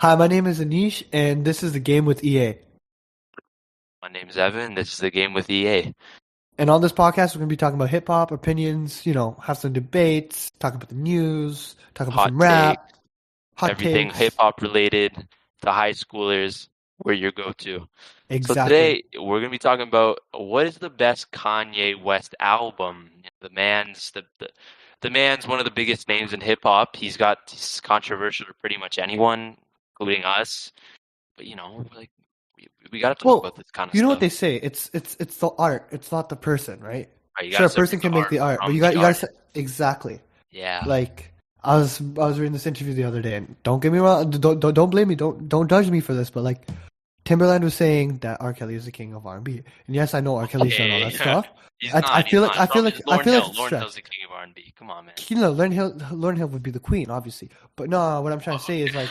Hi, my name is Anish, and this is the game with EA. My name's Evan. This is the game with EA. And on this podcast, we're going to be talking about hip hop opinions, have some debates, talk about the news, talk about Hot some take, rap, hot everything hip takes. hop related to high schoolers, where your go-to. So Exactly. today we're gonna be talking about what is the best Kanye West album. The man's one of the biggest names in hip hop. He's controversial to pretty much anyone, including us. But we got to talk about Well, this kind of you know what stuff. they say? It's the art. It's not the person, right? Right, you got Sure, to a person separate the can make art the art, but from you got the you got to say artist. exactly. Yeah. Like I was reading this interview the other day, and don't get me wrong, don't blame me, don't judge me for this, but like Timberland was saying that R. Kelly is the king of R&B, and yes, I know R. Kelly's done all Okay. that stuff. He's I, I not. He's feel like not. I So feel I'm like just I Lauren feel like Hill. it's Lauren stretch. Hill's the king of R&B. Come on, man. Lauren Hill would be the queen, obviously. But no, what I'm trying to say is like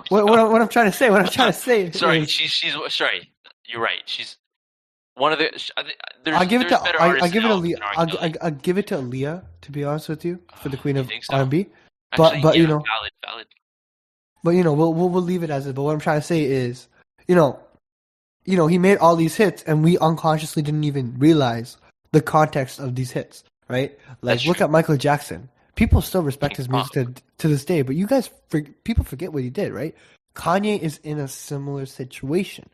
No, what I'm trying to say. What I'm trying no. to say Sorry, is she's sorry. You're right. She's one of the. I give it There's to better I artists give it to now Leah. than R. I Kelly. give it to Aaliyah, to be honest with you, for the queen You of think so? R&B. But Actually, but yeah, you know valid. but you know we'll leave it as it. But what I'm trying to say is you know he made all these hits, and we unconsciously didn't even realize the context of these hits, right? That's Like, look true. at Michael Jackson. People still respect King his of pop. music to this day, but people forget what he did, right? Kanye is in a similar situation.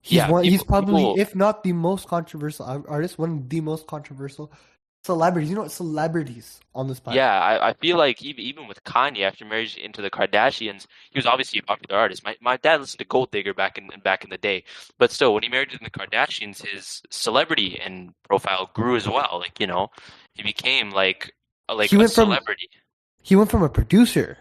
Yeah, He's probably, people. if not the most controversial artist, one of the most controversial celebrities. You know what? Celebrities on this planet. Yeah, I feel like even with Kanye after marriage into the Kardashians, he was obviously a popular artist. My dad listened to Gold Digger back in the day, but still, when he married into the Kardashians, his celebrity and profile grew as well. He became like He a went from celebrity. he went from a producer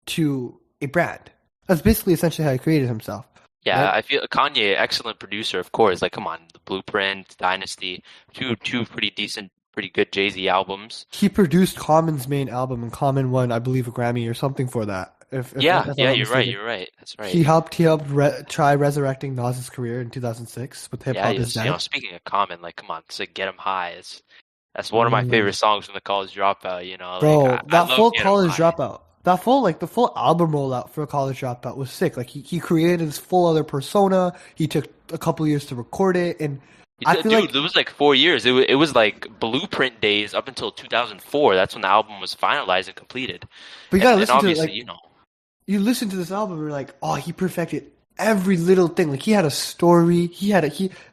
to a brand. That's basically essentially how he created himself, Yeah, right? I feel Kanye, excellent producer, of course. Like, come on, The Blueprint, Dynasty, two pretty decent, pretty good Jay-Z albums. He produced Common's main album, and Common won, I believe, a Grammy or something for that. Yeah, If I'm yeah, not you're right, mistaken, you're right. That's right. he helped try resurrecting Nas's career in 2006 with Hip Yeah, Hop Is yes. Dead. Speaking of Common, like, come on, it's like Get 'Em High. That's one of my Mm. favorite songs from the College Dropout. Like Bro, I that love full Get 'Em college High. dropout, the full album rollout for College Dropout was sick. Like he created this full other persona. He took a couple years to record it, and I feel Dude, like, it was like 4 years. It was like Blueprint days up until 2004. That's when the album was finalized and completed. but you gotta And listen to it. obviously, Like, you listen to this album, and you're like, oh, he perfected every little thing. Like, he had a story. He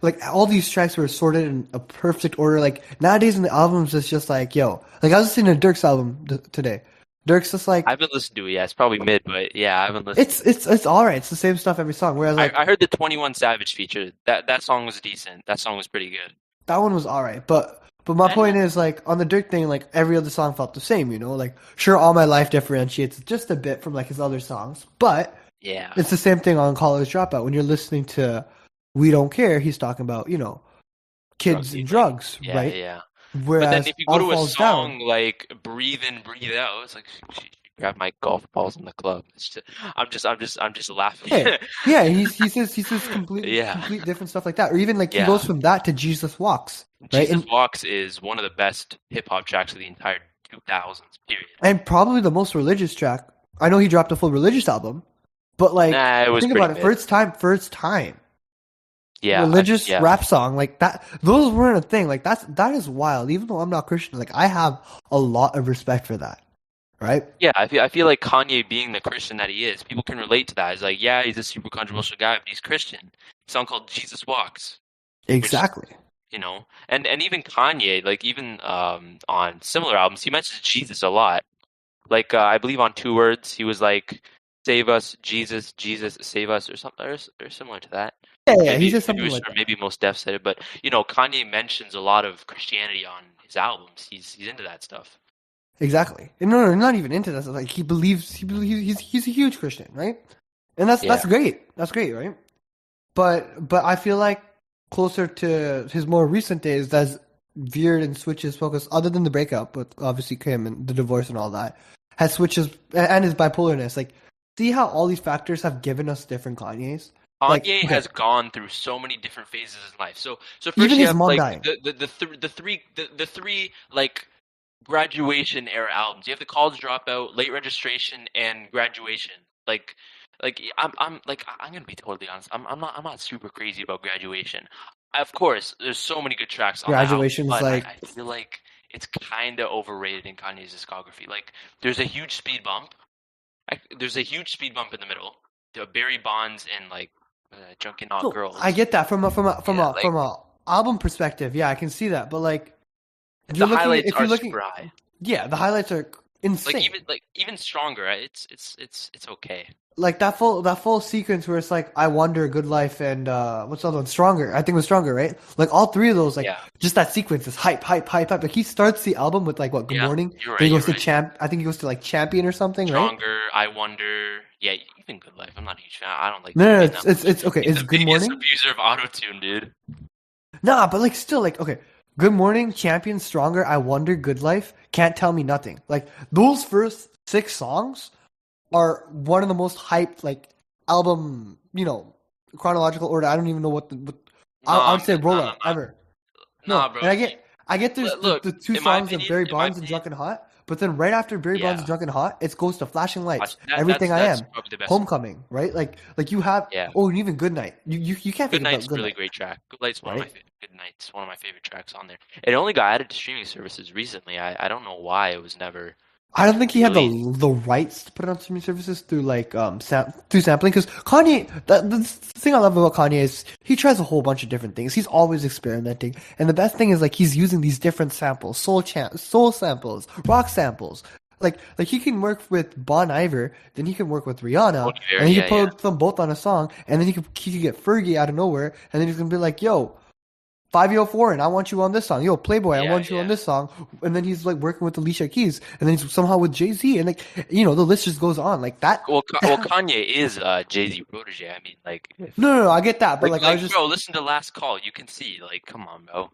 like all these tracks were sorted in a perfect order. Like nowadays in the albums, it's just like, yo, like I was listening to Dirk's album today. Dirk's just I like, haven't listened to it yet. It's probably mid, but yeah, I haven't listened. it's all right. It's the same stuff every song. Whereas like I heard the 21 Savage feature. That song was decent. That song was pretty good. that one was all right, but my And point is like on the Dirk thing, like every other song felt the same. Like sure, All My Life differentiates just a bit from like his other songs, but yeah, it's the same thing on College Dropout. When you're listening to We Don't Care, he's talking about, drug kids and dealing. drugs, Yeah, right? yeah. But then Whereas if you go All to a Falls Down. song like "Breathe In, Breathe Out," it's like she grabbed my golf balls in the club. I'm just laughing. Yeah, yeah, he says Yeah, complete different stuff like that. Or even like he yeah. goes from that to Jesus Walks, right? Jesus Walks is one of the best hip hop tracks of the entire 2000s period. And probably the most religious track. I know he dropped a full religious album, but like Nah, it was think pretty about it, mid. first time Yeah, religious yeah, rap song like that. Those weren't a thing. Like that is wild. Even though I'm not Christian, like I have a lot of respect for that, right? yeah. I feel like Kanye being the Christian that he is, people can relate to that. It's like, yeah, he's a super controversial guy, but he's Christian. A song called "Jesus Walks," which Exactly. and even Kanye, like even on similar albums, he mentions Jesus a lot. Like I believe on Two Words, he was like, "Save us, Jesus, Jesus, save us," or something, or similar to that. Yeah, yeah. He Maybe said maybe it something was, like or that. maybe most Def said it, but Kanye mentions a lot of Christianity on his albums. He's into that stuff. Exactly. And no, not even into that. Like he believes he's a huge Christian, right? And that's Yeah. great. That's great, right? But I feel like closer to his more recent days, that's veered and switched his focus. Other than the breakup with obviously Kim and the divorce and all that, has switched his and his bipolarness. Like, see how all these factors have given us different Kanyes. Like, Kanye okay, has gone through so many different phases in life. So first even you his have mom like dying. the three like graduation era albums. You have the College Dropout, Late Registration, and Graduation. I'm gonna be totally honest. I'm not super crazy about Graduation. Of course, there's so many good tracks on that album, Graduation's but like, I feel like it's kind of overrated in Kanye's discography. Like, there's a huge speed bump. There's a huge speed bump in the middle. The Barry Bonds and like Junkie Not no, I Girls. get that Yeah, like from a album perspective. Yeah, I can see that. But like, the highlights if are you're looking, super high. yeah, the highlights are insane. Like even stronger. It's okay. Like that full sequence where it's like I Wonder, Good Life, and what's the other one? Stronger. I think it was Stronger, right? Like all three of those, like Yeah, just that sequence is hype, hype, hype, hype. Like he starts the album with like what Good yeah. Morning, You're then right. he goes You're to right. Champ. I think he goes to like Champion or something, right? Stronger. I wonder. Yeah, even Good Life. I'm not a huge fan. I don't like No, no, no, Champion that much. it's okay. He's It's the Good biggest Morning. abuser of autotune, dude. Nah, but like still like okay. Good Morning, Champion, Stronger, I Wonder, Good Life, Can't Tell Me Nothing. Like those first six songs are one of the most hyped like album, chronological order. I don't even know what I No, would say no, no, rollout ever. no, No, no, bro. and I get there's Look, the two in my songs of opinion, Barry Bonds and Drunk and Hot, but then right after Barry Bonds yeah, and Drunk and Hot, it goes to Flashing Lights, Everything I that's Am, probably the best song. Homecoming, right? Like you have Yeah, oh, and even Good Night. You can't Good forget Night's about a Good really Night, great track. right? Good Night's one of my favorite tracks on there. It only got added to streaming services recently. I don't know why it was never I don't think he had released. the rights to put it on streaming services through like through sampling because Kanye the thing I love about Kanye is he tries a whole bunch of different things. He's always experimenting, and the best thing is like he's using these different samples, soul samples, rock samples. Like he can work with Bon Iver, then he can work with Rihanna, Bon Iver, and he can yeah, yeah. put them both on a song, and then he could get Fergie out of nowhere, and then he's gonna be like, "Yo, 504 and I want you on this song. Yo, Playboy, I Yeah, want you on yeah. this song." And then he's like working with Alicia Keys, and then he's somehow with Jay-Z, and like the list just goes on. Like that. Well, Kanye is Jay-Z protege. I mean, like, No, I get that, but like I was just bro, listen to Last Call. You can see, like, come on, bro.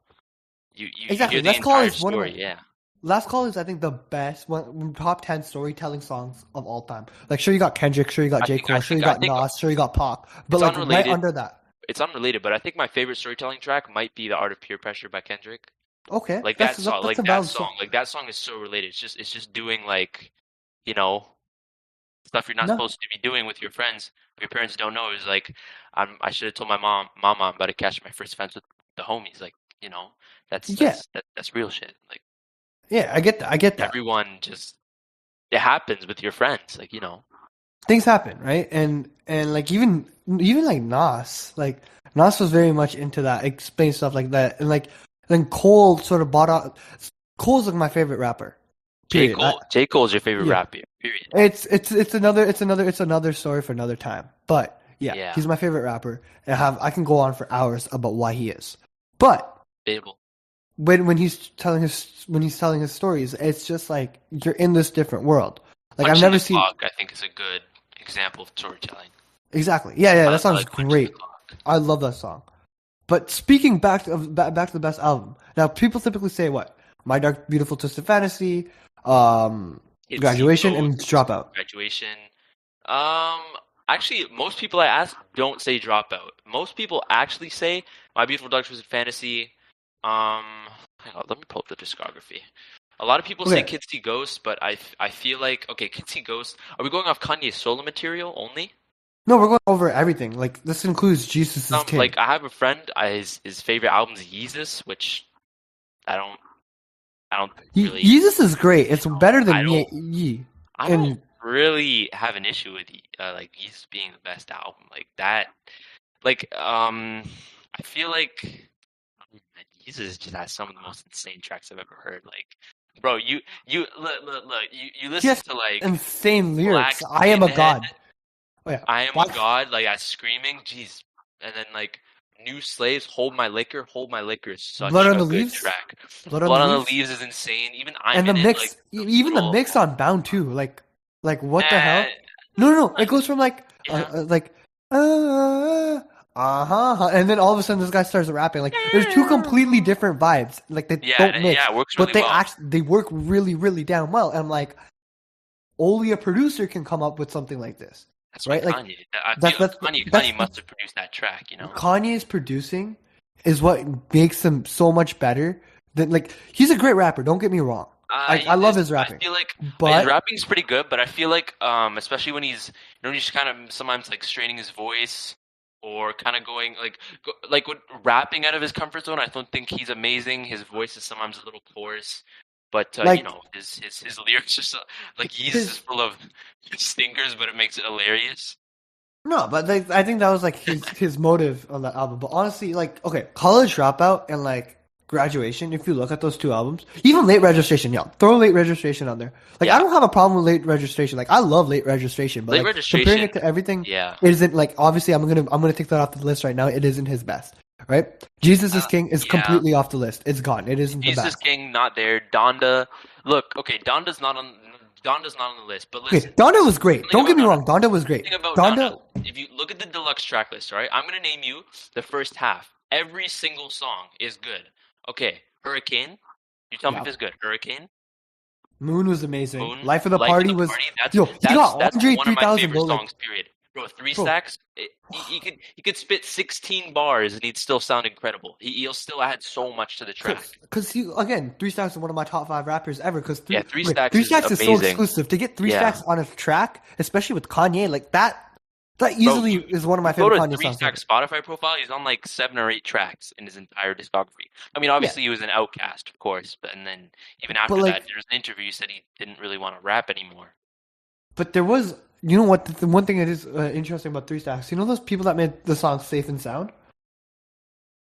You exactly. hear the Last Call entire is one of my story. Yeah. Last Call is I think the best one top 10 storytelling songs of all time. Like sure you got Kendrick, sure you got J. Cole, sure you I got think Nas, sure you got Pac, but it's like right unrelated. under that. It's unrelated, but I think my favorite storytelling track might be "The Art of Peer Pressure" by Kendrick. Okay, that's a valid song. Like that song is so related. It's just doing like, you know, stuff you're not No, supposed to be doing with your friends. But your parents don't know. It was like, I should have told my mama, I'm about to catch my first offense with the homies. Like, yeah, that's real shit. Like yeah, I get that. I get that. everyone just it happens with your friends. Like Things happen, right? And like even like Nas was very much into that, explain stuff like that, and like then Cole sort of bought out. Cole's like my favorite rapper. Period. J Cole's your favorite Yeah, rapper. Period. it's another story for another time. But yeah, Yeah, he's my favorite rapper, and I can go on for hours about why he is. But debatable. when he's telling his stories, it's just like you're in this different world. Like I've Punching never the seen clock, I think, is a good example of storytelling. exactly. Yeah, that I song's like punching the great. clock. I love that song. But speaking back to the best album. Now people typically say what? My Dark Beautiful Twisted Fantasy, It's Graduation, Seagulls, and Dropout. graduation. Um, Actually, most people I ask don't say dropout. Most people actually say My Beautiful Dark Twisted Fantasy. Um, Hang on, let me pull up the discography. A lot of people say Okay. Kids See Ghosts, but I feel like okay, Kids See Ghosts. Are we going off Kanye's solo material only? No, we're going over everything. Like this includes Jesus is King. Like I have a friend. His favorite album is Yeezus, which I don't I don't really Jesus is great. It's better I than don't Ye. I don't And really have an issue with like Yeezus being the best album like that. Like I feel like Yeezus just has some of the most insane tracks I've ever heard. Like, bro, you look you he listen has to like insane Black lyrics. I am a Skinhead, god. Oh yeah. I am a Black, god, like I screaming, jeez, and then like New Slaves, Hold My Liquor is Blood such on a the good Leaves. track. Blood on the Blood on the Leaves. Leaves is insane. Even I'm And the in it, like mix, the even the little mix on Bound too. Like what the eh, hell? No. It goes from yeah. like and then all of a sudden this guy starts rapping. Like there's two completely different vibes. Like they don't mix, Yeah, it works but really well. they work really damn well. And I'm like, only a producer can come up with something like this, That's why right? Like Kanye. I that's feel that's that's Kanye must have produced that track. Kanye's producing is what makes him so much better than like he's a great rapper. Don't get me wrong. I love his I rapping, feel like his but rapping's pretty good, but I feel like especially when he's kind of sometimes like straining his voice or kind of going like with rapping out of his comfort zone. I don't think he's amazing. His voice is sometimes a little coarse, but like his lyrics are so like he's his just full of stinkers, but it makes it hilarious. no, but like, I think that was like his motive on that album. But honestly, like okay, College Dropout and like Graduation. If you look at those two albums, even Late Registration, yeah, throw Late Registration on there. Like I Yeah, don't have a problem with Late Registration. Like I love Late Registration, but late like comparing registration. it to everything, Yeah, it isn't like obviously I'm gonna take that off the list right now. It isn't his best, right? Jesus is King is yeah. completely off the list. It's gone. It isn't the Jesus best. King not there. Donda, look, okay, Donda's not on the list, but Okay, listen. Donda was great. Thing Don't get about me Donda. wrong. Donda was great. Thing about Donda. Donda, If you look at the deluxe track list, right? I'm gonna name you the first half. Every single song is good. Okay, Hurricane. You tell me yeah. if it's good. Hurricane, Moon was amazing. Moon, Life of the Life of Party the was Party. That's yo. He that's got that's Andre one of my 3000, favorite bro. Like, songs. Period. Bro, Three bro, Stacks. He could spit 16 bars and he'd still sound incredible. He'll still add so much to the track. because he again, Three Stacks is one of my top five rappers ever. Because Yeah, Three okay, Stacks Three is Stacks is so amazing. exclusive. To get Three Yeah. Stacks on a track, especially with Kanye, like that Bro, easily is one of my go favorite to Kanye Three songs ever. Stack Spotify profile. He's on like 7 or 8 tracks in his entire discography. I mean, Yeah, obviously he was an outcast, of course, but and then even but after that, like, there's an interview he said he didn't really want to rap anymore. but there was, you know what? The one thing that is interesting about Three Stacks, you know those people that made the song "Safe and Sound."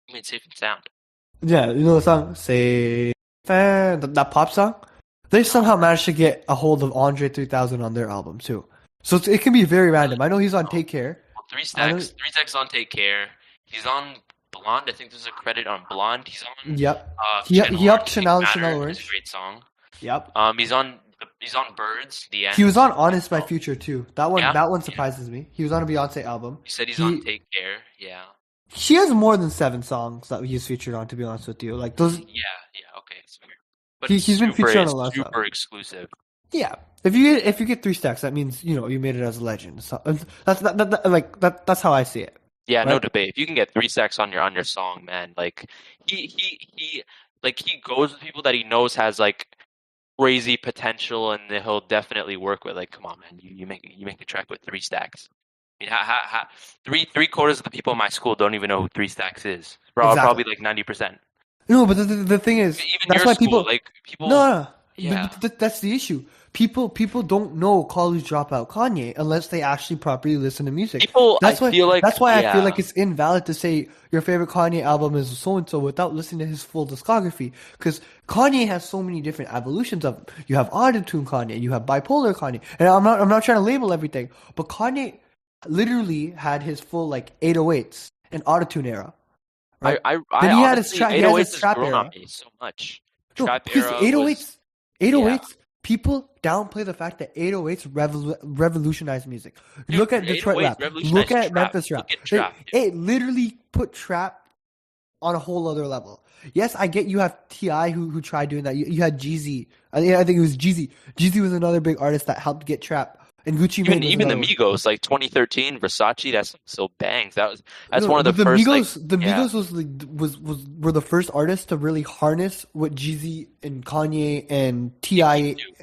I mean, safe and sound. Yeah, you know the song "Safe and" that pop song. They No, somehow managed to get a hold of Andre 3000 on their album too. So it can be very really? random. I know he's on No. Take Care. Well, Three I know. Stacks. Three Stacks on Take Care. He's on Blonde. I think there's a credit on Blonde. He's on Yep. Channel He upped Orange. Pink Chanel Matter is a Orange. great song. Yep. He's on Birds. The He was End. on Honest by Oh, Future too. yeah. That one Yeah. surprises me. He was on a Beyonce album. You said he's on He Take Care. Yeah. he has more than 7 songs that he's featured on. To be honest with you, like those, Yeah. Yeah. Okay. It's fair. But it's he's been featured on a lot of stuff. super exclusive. Yeah. If you get 3 stacks, that means you made it as a legend. So that's how I see it. Yeah, no Right. debate. If you can get 3 stacks on your song, man, like he goes with people that he knows has like crazy potential, and that he'll definitely work with. Like, come on, man, you make a track with 3 stacks. I mean, three quarters of the people in my school don't even know who 3 stacks is. Exactly. Probably like 90%. No, but the thing is, Even that's your why school, people. like No, people, no, no. yeah. That's the issue. People don't know College Dropout Kanye unless they actually properly listen to music. People, I feel like, That's why I feel yeah. like it's invalid to say your favorite Kanye album is so and so without listening to his full discography. Because Kanye has so many different evolutions of. You have autotune Kanye, you have bipolar Kanye, and I'm not trying to label everything, but Kanye literally had his full like 808s and autotune era. Right? I Then he had his honestly, trap. He has 808s his has trap grown on era. me so much. No, Trap because era was, 808s, yeah. 808s, people downplay the fact that 808s revolutionized music. Dude, Look at Detroit 808s rap. Look revolutionized at trap. Memphis rap. Look at trap, dude. It literally put trap on a whole other level. Yes, I get you have Ti who tried doing that. You had Jeezy. I think it was Jeezy. Jeezy was another big artist that helped get trap. And Gucci Mane was Even the another one. Migos, like 2013, Versace, that's still bangs. That's No, one of the but first, like, The yeah. Migos were the first artists to really harness what Jeezy and Kanye and Ti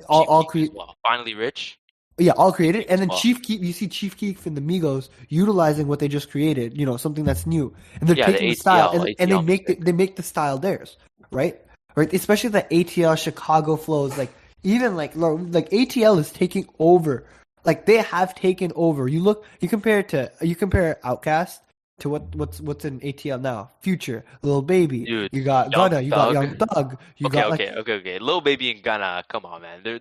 all Chief Keef create. as well. Finally Rich. Yeah, all created, and As then well. Chief Keef. You see Chief Keef and the Migos utilizing what they just created. Something that's new, and they're Yeah, the taking the style, ATL, and they ATL music. they make the style theirs, right? Right, especially the ATL Chicago flows. Like even like ATL is taking over. Like they have taken over. You compare Outkast to what's in ATL now. Future, Lil Baby. Dude, You got Young Gunna. You got Thug. Young Thug. You Okay, got like. okay. Lil Baby and Gunna, come on, man. They're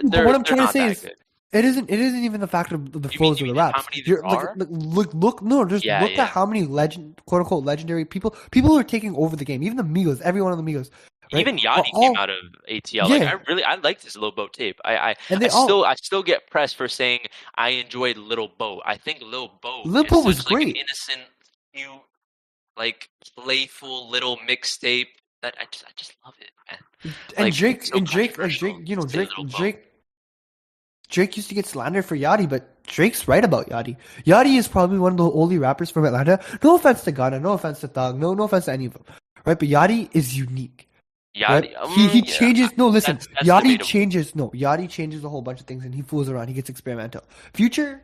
But what I'm they're trying to not say that is, good. it isn't even the fact of the You mean flows of the how raps. many You're there are? look no, just Yeah, look at yeah. how many quote unquote legendary people who are taking over the game. Even the Migos, every one of the Migos, right? Even Are Yachty came all out of ATL. Like yeah, I liked his Lil Boat tape. and they all I still get pressed for saying I enjoyed Lil Boat. I think Lil Boat Lil is Pump was such like an great. innocent, cute, like playful little mixtape that I just love it, man. And Like it's so Drake, controversial to say Lil Boat. Drake used to get slandered for Yachty, but Drake's right about Yachty. Yachty is probably one of the only rappers from Atlanta. No offense to Ghana, no offense to Thug, no offense to any of them, right? But Yachty is unique. right? Yachty. He Yeah, changes. No, listen, that's debatable. Yachty changes a whole bunch of things, and he fools around. He gets experimental. Future,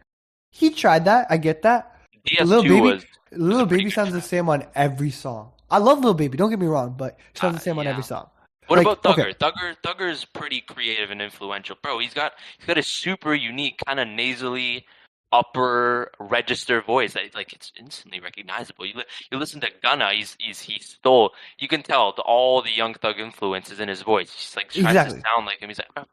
he tried that. I get that. But DS2 was Little a pretty Baby good sounds the track. same on every song. I love Little Baby. Don't get me wrong, but it sounds the same on every Yeah. song. What Like, about okay, Thugger's pretty creative and influential, bro. He's got a super unique kind of nasally upper register voice that like it's instantly recognizable. You listen to Gunna, he stole. You can tell all the Young Thug influences in his voice. He's like tries to exactly. sound like him. He's like,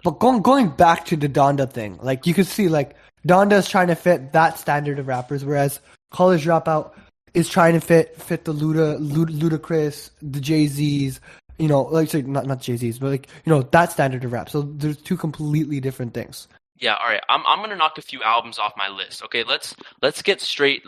But going back to the Donda thing, like you could see, like Donda is trying to fit that standard of rappers, whereas College Dropout is trying to fit the Ludacris, the Jay Z's, like sorry, not Jay Z's, but like that standard of rap. So there's two completely different things. yeah, all right. I'm gonna knock a few albums off my list. Okay, let's get to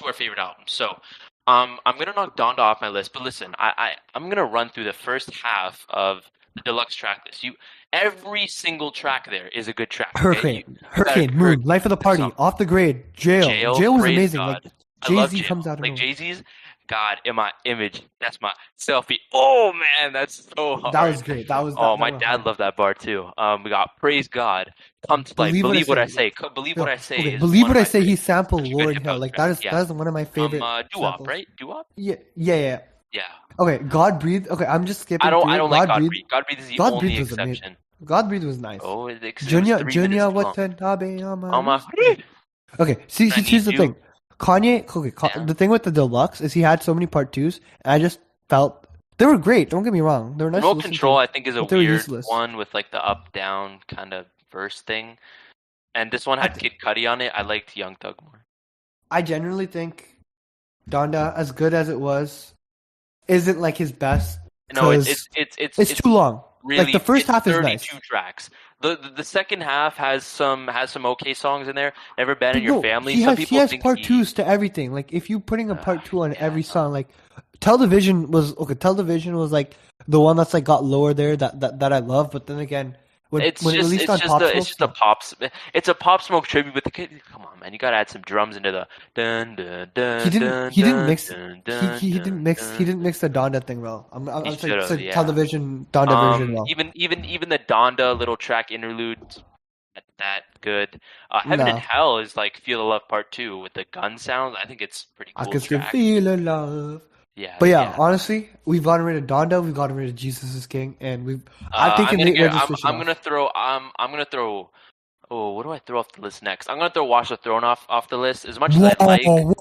our favorite album. So, I'm gonna knock Donda off my list. But listen, I'm gonna run through the first half of the deluxe track list. Every single track there is a good track. Okay, you got Hurricane, Moon, Life of the good Party, song. Off the Grade, Jail, Jail was praise amazing. Like God. I Jay love Z Jail. comes out of Like nowhere. Jay-Z's, God, in my image, that's my selfie. Oh man, that's so That hard. was great. That was Oh, my that went dad hard. loved that bar too. We got praise God, come to life, Believe what I believe what I say. say. Believe what No, I say okay. is Believe one what of I my say. He such sampled a good Lauryn hip Hill. hop Like track. that Yeah. is one of my favorite Doo-wop, samples. right? Doo-wop? Yeah, yeah, yeah. Yeah. Okay, God breathe. Okay, I'm just skipping through I it. don't like God Breathe. God Breathe is the God only breathe was amazing. exception. God breathe was nice. Oh, it was 3 minutes Junior, too what long. ten tabe on my On my, wrist? Okay, I need here's the you. thing. Kanye, okay, Yeah. the thing with the deluxe is he had so many part twos, and I just felt they were great. Don't get me wrong, they were nice to Remote listen Control, to, I think, is a but they were weird useless. one with like the up down kind of verse thing. And this one I had th- Kid Cudi on it. I liked Young Thug more. I genuinely think Donda, as good as it was, isn't like his best No, because it's too long. Like the first it's half is nice, 32 tracks. The second half has some okay songs in there. Never but Abandon Your no, Family. Some he people has think part he twos to everything. Like if you putting a part two on yeah, every no. song, like Television was okay. Television was like the one that's like got lower there that I love. But then again, when it released on Pop It's Smoke, just a it's a Pop Smoke tribute. But the kid, come on, man, you gotta add some drums into the dun dun dun dun he didn't dun mix dun dun dun he dun. didn't mix the Donda thing well. He I'm saying should have, so yeah. Television Donda version well. Even the Donda little track interlude that good. Heaven and No, Hell is like Feel the Love Part 2 with the gun sounds. I think it's a pretty I cool can still track. feel the love. Yeah, But yeah, yeah. honestly, we've gotten rid of Donda, we've gotten rid of Jesus is King, and I've taken late registration off. I'm gonna throw. Oh, what do I throw off the list next? I'm gonna throw Watch the Throne off the list. As much as Whoa, I like, wow.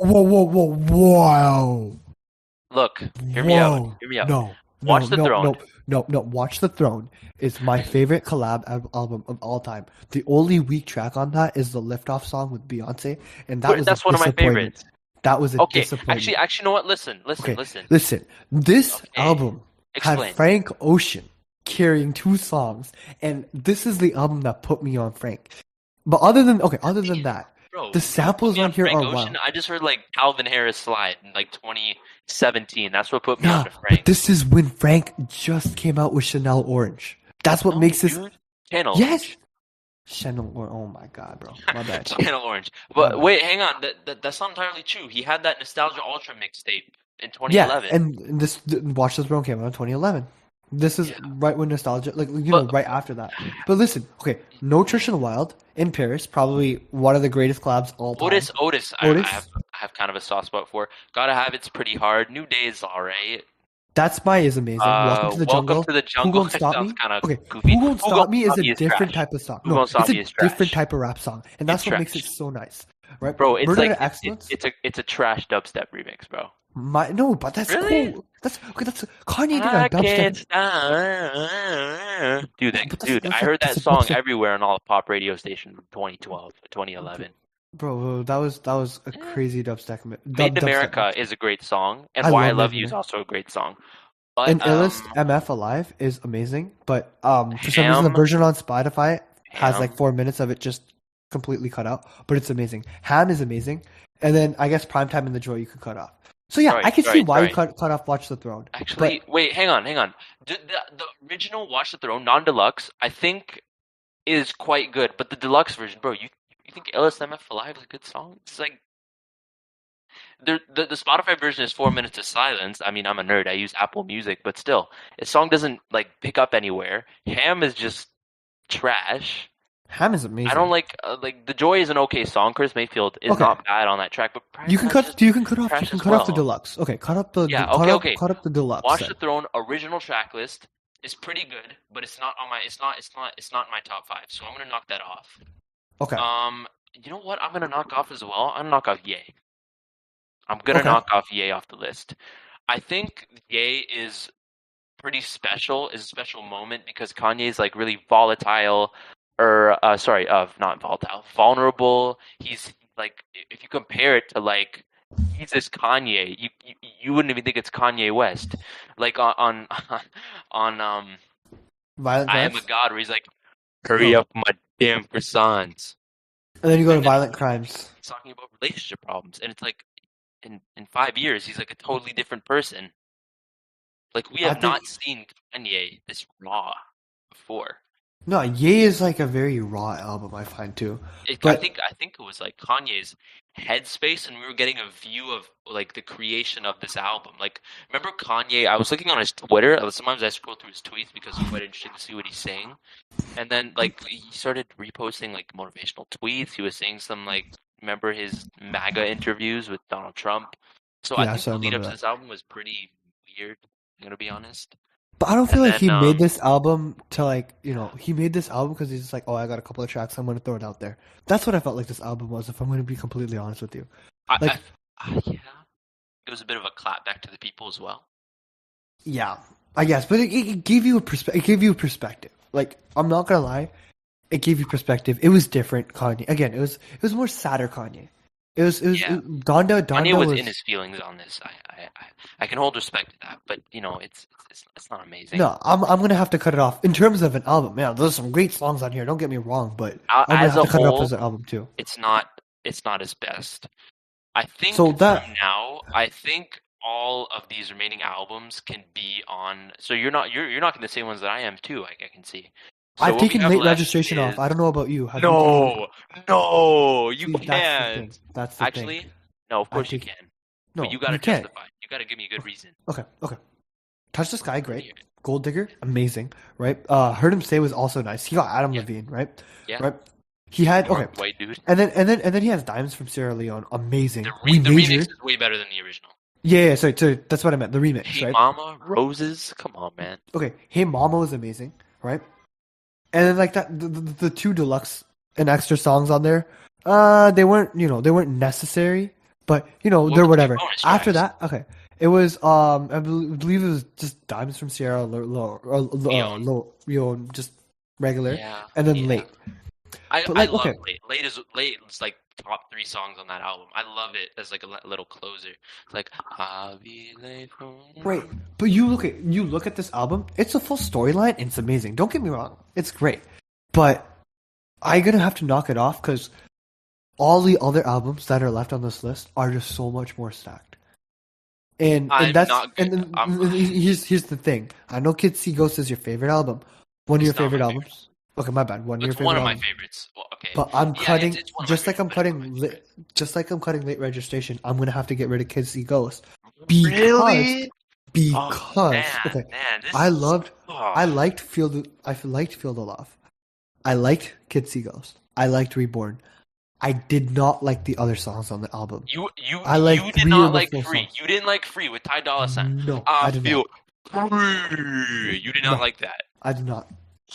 look, hear me out. Whoa. Hear me out. No. No, Watch the no, Throne. no, no. Watch the Throne is my favorite collab album of all time. The only weak track on that is the Liftoff song with Beyonce, and that was a That's one of my disappointment. favorites. That was a Okay, disappointment. actually, you know what? Listen, Okay, listen. listen. This Okay, album had explain. Frank Ocean carrying two songs, and this is the album that put me on Frank. But other than that, Bro, the you know what put samples me on on here Frank are Ocean? wild. I just heard like Calvin Harris Slide in like 2017. That's what put me Yeah, onto but Frank. this is when Frank just came out with Chanel Orange. That's what No, makes this. dude. Channel Yes, Orange. Chanel Orange. Oh my god, bro. My bad. Channel Orange. My But bad. wait, hang on. That's not entirely true. He had that Nostalgia Ultra mixtape in Yeah, 2011. and Watch This Throne came out in 2011. This is Yeah. right when nostalgia, like But right after that. But listen, okay, No Church in the Wild in Paris, probably one of the greatest collabs all time. Otis, Otis, I have kind of a soft spot for. Gotta have it's pretty hard. New Day is alright. That's My is amazing. Welcome to the Welcome Jungle. to the Who Jungle. Gon' It Stop sounds Me? kind of Okay, goofy. Who Gon' Who Gon' Stop Me is Stop a Me is different trash. type of song. Who No, Gon' it's Stop a Me is different trash. type of rap song, and It's that's what makes it trash. so nice, right? Bro, it's Murder like to Excellence. it's a trash dubstep remix, bro. No, but that's Really? cool. That's okay. That's Kanye did a I dubstep. can't stop. Yeah, but Dude, I heard that song everywhere on all the pop radio stations in 2012, 2011. bro. That was a Yeah. crazy dubstep Made in dubstep America mix. is a great song, and I Why I love Love Made You in is America. also a great song. But And Illest MF Alive is amazing, but for some reason the Ham, version on Spotify has like Ham, 4 minutes of it just completely cut out. But it's amazing. Ham is amazing, and then I guess Primetime and the Joy you could cut off. So yeah, I can see why you cut off Watch the Throne. Actually, But wait, hang on. The original Watch the Throne non-deluxe, I think, is quite good. But the deluxe version, bro, you think LSMF Alive is a good song? It's like the Spotify version is 4 minutes of silence. I mean, I'm a nerd. I use Apple Music, but still, his song doesn't like pick up anywhere. Ham is just trash. Ham is I don't amazing. like The Joy is an okay song. Chris Mayfield is Okay, not bad on that track, but prior you to can that, it's cut. just You can cut off. You trash can as cut off the well. deluxe. Okay, cut up the Yeah, cut okay, up okay. cut up the deluxe Watch then. the Throne original track list is pretty good, but it's not on my it's not in my top five. So I'm gonna knock that off. Okay, You know what? I'm gonna knock off as well. I'm gonna knock off Ye. I'm gonna okay. knock off Ye off the list. I think Ye is pretty special, is a special moment because Kanye's like really volatile, or sorry, not volatile, vulnerable. He's like, if you compare it to like Jesus Kanye, you wouldn't even think it's Kanye West. Like on Violent I Am a crimes. God, where he's like, hurry Oh, up, my damn croissants. and then you go to And then violent crimes. he's talking about relationship problems, and it's like in 5 years he's like a totally different person. Like we I have think not seen Kanye this raw before. no. Ye is like a very raw album. I find too, I but think it was like Kanye's headspace, and we were getting a view of like the creation of this album. Like, remember Kanye? I was looking on his Twitter. Sometimes I scroll through his tweets because it's quite interesting to see what he's saying. And then like he started reposting like motivational tweets. He was saying some like, remember his MAGA interviews with Donald Trump. So I yeah, think so I the lead remember up to that. this album was pretty weird. I'm gonna be honest. But I don't And feel like then he made this album to like, he made this album because he's just like, oh, I got a couple of tracks, I'm gonna throw it out there. That's what I felt like this album was, if I'm gonna be completely honest with you. Like, yeah, it was a bit of a clap back to the people as well. yeah, I guess, but it gave you a it gave you a perspective. Like, I'm not gonna lie, it gave you perspective. It was different, Kanye. Again, it was more sadder Kanye. Yeah, Kanye Donda was in was his feelings on this. I can hold respect to that, but it's not amazing. no. I'm gonna have to cut it off in terms of an album. Man, there's some great songs on here. Don't get me wrong, but I'm gonna As have a to cut it off whole, as an album too. it's not his best. I So think from that now, I think all of these remaining albums can be on. So you're knocking the same ones that I am too. I can see. So I've what we taken have late left registration off. is I don't know about you. Have you taken late? no, no, you See, that's the thing. can't. That's the thing. Actually, no, of I've course you taken. can. But you No, got to you can't. justify. You got to give me a good reason. Okay, okay. Touch the Sky, Let me great. hear it. Gold Digger, amazing. Right. Heard Him Say was also nice. He got Adam Yeah, Levine, right? yeah. Right. He had okay, Smart white dude. and then he has Diamonds from Sierra Leone, amazing. We The remix Major. is way better than the original. Yeah, sorry, that's what I meant. The remix, Hey right? Mama, Roses. Come on, man. Okay. Hey Mama was amazing, right? And then like that, the two deluxe and extra songs on there, they weren't, they weren't necessary, but What they're were the two whatever. bonus After tracks? that, okay, it was I believe it was just Diamonds from Sierra, Leon. just regular, Yeah, and then yeah. Late. But I like, love okay, Late. Late is like top three songs on that album. I love it as like a little closer. It's like I'll be late for right. But you look at this album, it's a full storyline. It's amazing. Don't get me wrong, it's great. But I'm gonna have to knock it off because all the other albums that are left on this list are just so much more stacked. And I'm that's not good. and here's the thing. I know Kids See Ghosts is your favorite album. One of your It's not my favorite favorite. albums. Okay, my bad. One of your It's one favorite of my albums. favorites. Well, okay. But I'm Yeah, cutting it's one of my just like favorites, I'm but it's not cutting my favorite. just like I'm cutting late registration. I'm gonna have to get rid of Kids See Ghosts because Really? Oh okay. man, this I is loved I liked Feel the Love. I liked Kids See Ghosts. I liked Reborn. I did not like the other songs on the album. I you liked did three not of the like four Free. songs. You didn't like Free with Ty Dolla $ign. No, I I did feel not. free. You did not No, like that. I did not.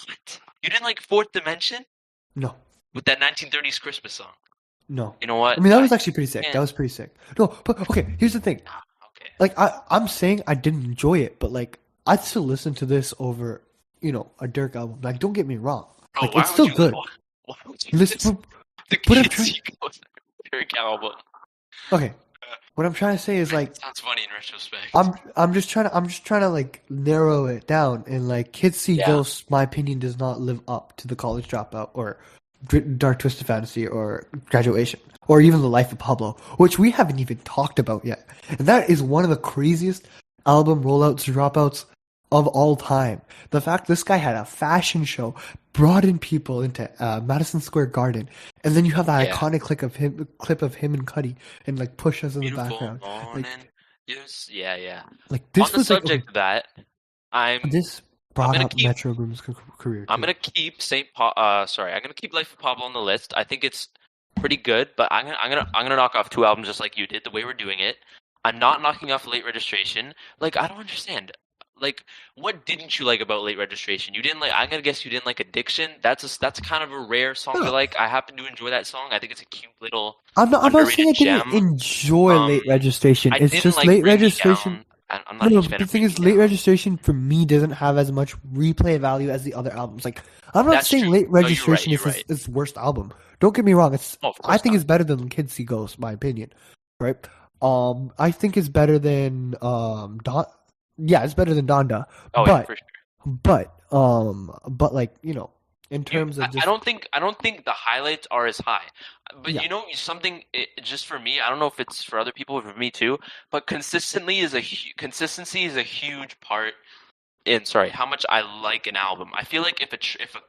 What? You didn't like Fourth Dimension No, with that 1930s Christmas song. no. You know what? I mean, that was actually pretty sick. Can't. That was pretty sick. No, but okay, here's the thing. Okay. Like, I'm saying I didn't enjoy it, but like, I'd still listen to this over, a Dirk album. Like, don't get me wrong. Bro, Like, it's still good. why would you Listen, the but I'm Kids trying. See Ghosts Lyric album? Okay, what I'm trying to say is like, Sounds funny in retrospect. I'm just trying to like narrow it down, and like Kids See Yeah. Ghosts, my opinion does not live up to the College Dropout or Dark Twisted Fantasy or Graduation or even The Life of Pablo, which we haven't even talked about yet. And that is one of the craziest album rollouts, dropouts of all time. The fact this guy had a fashion show brought in people into Madison Square Garden, and then you have that Yeah. iconic clip of him and Cuddy and like Push Us in the Beautiful background. morning. Yes. Yeah, yeah. Like On this the was like okay, subject of that, I'm this I'm brought gonna up keep Metro Boomin's career I'm too. gonna keep I'm gonna keep Life of Pablo on the list. I think it's pretty good, but I'm gonna knock off two albums just like you did, the way we're doing it. I'm not knocking off Late Registration. Like, I don't understand. Like, what didn't you like about Late Registration? You didn't like. I'm gonna guess you didn't like Addiction. That's kind of a rare song to No, like. I happen to enjoy that song. I think it's a cute little I'm not saying underrated I didn't gem. enjoy Um, late registration. I It's didn't just like late Bring Me registration. Down. I'm No, not a no, huge but fan the of thing Bring Me is, late Down. registration for me doesn't have as much replay value as the other albums. Like, I'm not That's saying true. late No, you're right. registration is You're right. his worst album. Don't get me wrong. Oh, of I course think not. it's better than Kids See Ghosts, my opinion. Right? I think it's better than Don. Yeah, it's better than Donda. Oh yeah, for sure. But like in You, terms I, of I just don't think I don't think the highlights are as high, but yeah. you know something. Just for me, I don't know if it's for other people, or for me too. But consistency is a huge part in how much I like an album. I feel like if a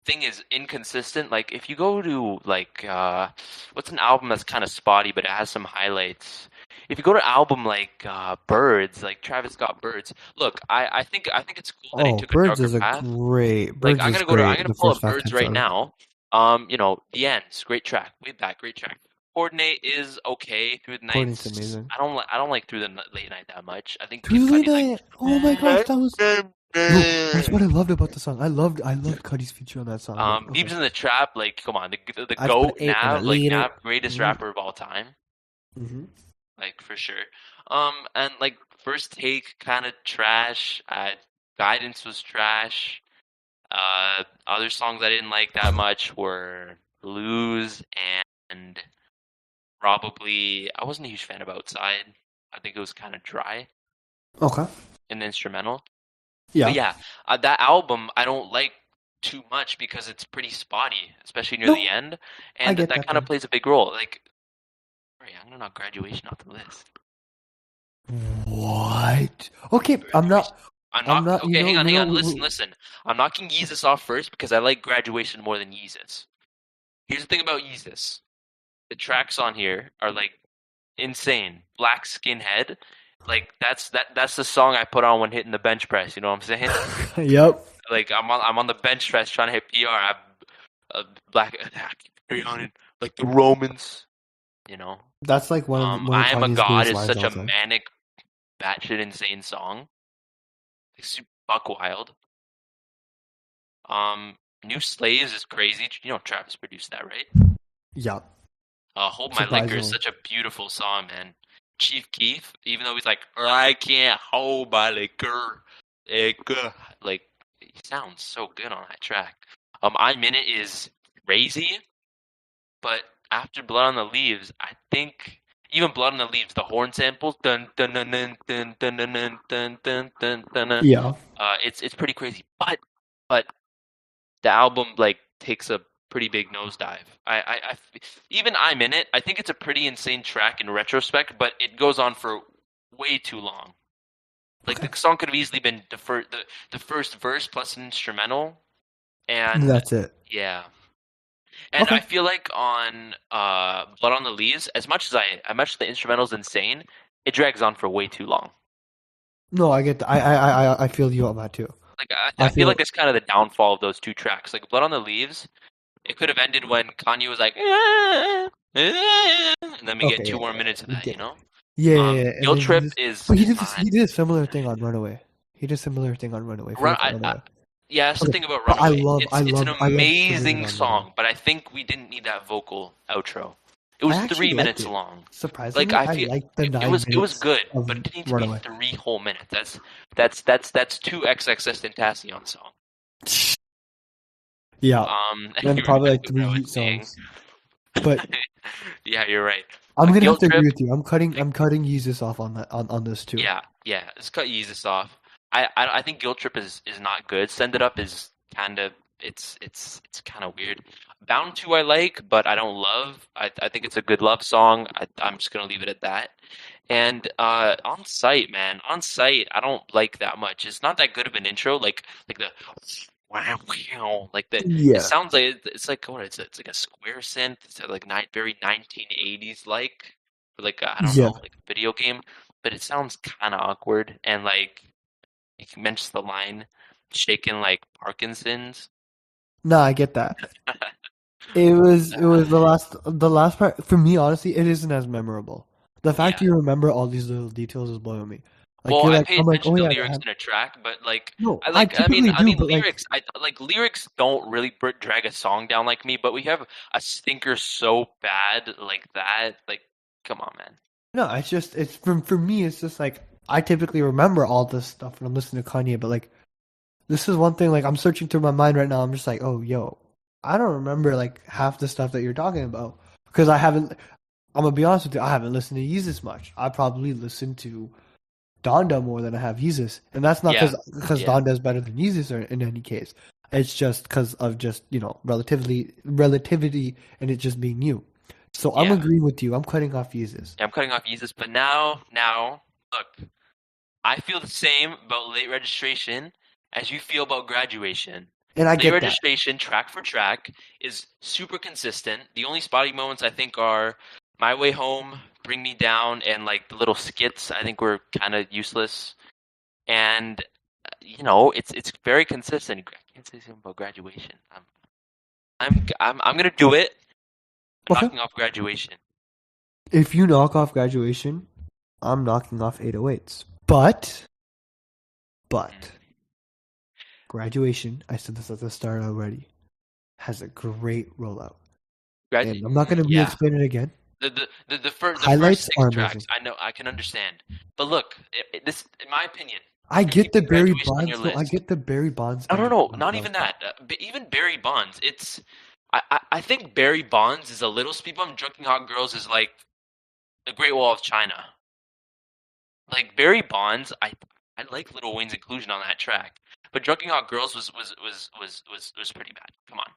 thing is inconsistent, like if you go to what's an album that's kind of spotty but it has some highlights. If you go to album like Birds, like Travis Scott Birds, look, I think it's cool that he Oh, took a darker path. Like Birds is I'm great. gonna The pull first up five Birds ten right songs. now. The ends, great track, way back, great track. Coordinate is okay. Through the Courtney's nights, amazing. I don't like through the late night that much. I think Kid Tuesday Cudi night. Oh my gosh, that was no. That's what like I loved about the song. I loved Cuddy's feature on that song. But okay, Deep's in the Trap, like come on, the I just put goat eight in a leader. Nav, greatest Mm-hmm. rapper of all time, Mm-hmm. like for sure. And like First Take, kind of trash. Guidance was trash. Other songs I didn't like that much were Lose and probably I wasn't a huge fan of Outside. I think it was kind of dry Okay. and instrumental. But Yeah. yeah, that album I don't like too much because it's pretty spotty, especially near the No, end, I and get that that kind of though. plays a big role. Like, sorry, I'm gonna knock Graduation off the list. What? Okay, I'm Graduation. not. I'm I'm not not. okay. Hang on, hang on. Listen, We, listen. I'm knocking Yeezus off first because I like Graduation more than Yeezus. Here's the thing about Yeezus: the tracks on here are like insane. Black Skinhead, like that's the song I put on when hitting the bench press. You know what I'm saying? yep. Like I'm on the bench press trying to hit PR. I'm black carry on it, like the Romans. You know, That's like one of I am a Kanye's god greatest is lines such a all time. manic, batshit insane song. Like super buck wild. Um, New Slaves is crazy. You know Travis produced that, right? Yeah. Hold My Liquor is Surprisingly. such a beautiful song, man. Chief Keef, even though he's like, I can't hold my liquor, liquor. Like, he sounds so good on that track. I'm in It is crazy, but after Blood on the Leaves, I think even Blood on the Leaves, the horn samples, dun dun dun dun dun dun dun dun dun dun dun dun. Dun, Yeah. it's pretty crazy, but the album like takes a pretty big nosedive. Even I'm in It. I think it's a pretty insane track in retrospect, but it goes on for way too long. Like Okay. the song could have easily been the first verse plus an instrumental, and That's it. yeah. And I Okay. feel like on Blood on the Leaves, as much as the instrumental's insane, it drags on for way too long. No, I get that. I feel you on that too. Like I I feel feel like that's kind of the downfall of those two tracks. Like Blood on the Leaves, it could have ended when Kanye was like, and then we get okay. Yeah, 2 more minutes of we that, get you know. yeah. And Guilt then he Trip just but is fine. he did a similar thing on Runaway. He did a similar thing on Runaway. Run, Forget about Runaway. yeah, that's the Okay, thing about but Runaway. I love Feeling Amazing on Runaway. song, but I think we didn't need that vocal outro. It I was actually three liked minutes it. long. Like Surprisingly, I I feel liked the it nine was minutes good, of but it didn't need to be Runaway. 3 whole minutes. That's two XXS Tentacion song. Yeah, You and probably remember like what I three was Heat saying. songs. But Yeah, you're right. I'm gonna have Guilt to Trip. agree with you. I'm cutting Yeezus off on that on this too. Yeah. Let's cut Yeezus off. I think Guilt Trip is not good. Send It Up is kind of it's kind of weird. Bound to I like, but I don't love. I think it's a good love song. I'm just gonna leave it at that. And on site, man, on site, I don't like that much. It's not that good of an intro. Like the wow, wow, like the it Yeah. sounds like it's like what it's like a square synth. It's like very 1980s like, like I don't Yeah. know, like a video game. But it sounds kind of awkward and like he mentions the line shaking like Parkinson's. No, I get that. It was the last part for me, honestly, it isn't as memorable. The fact Yeah. you remember all these little details is blowing me. Like Well, you're I like, pay I'm like, attention oh to yeah, lyrics in a track, but like no, I I like typically I do, mean but like lyrics I like lyrics don't really drag a song down like me, but we have a stinker so bad like that. Like come on, man. no, it's for me, it's just like I typically remember all this stuff when I'm listening to Kanye, but like this is one thing like I'm searching through my mind right now. I'm just like, oh yo, I don't remember like half the stuff that you're talking about because I haven't. I'm gonna be honest with you, I haven't listened to Yeezus much. I probably listened to Donda more than I have Yeezus, and that's not Yeah. because Yeah. Donda is better than Yeezus or in any case. It's just because of just relativity and it just being new. So I'm Yeah. agreeing with you. I'm cutting off Yeezus, Yeah, I'm cutting off Jesus, but now look, I feel the same about late registration as you feel about graduation. and I Late get that. registration, track for track, is super consistent. The only spotty moments I think are My Way Home, Bring Me Down, and like the little skits I think were kind of useless. And you know, it's very consistent. I can't say something about graduation. I'm gonna do it. I'm Okay. knocking off graduation. If you knock off graduation, I'm knocking off 808s. But Mm. graduation, I said this at the start already, has a great rollout. Gradu And I'm not going to yeah. re-explain it again. The first Highlights six are tracks, amazing. I know I can understand, but look, this, in my opinion, I you're get the keeping Barry graduation on your Bonds. No, I list. get the Barry Bonds No, no, and no, not love. even that. Even Barry Bonds, I think Barry Bonds is a little speed bump. Drunken Hot Girls is like the Great Wall of China. Like Barry Bonds, I like Lil Wayne's inclusion on that track, but Drunken Hot Girls was pretty bad. Come on.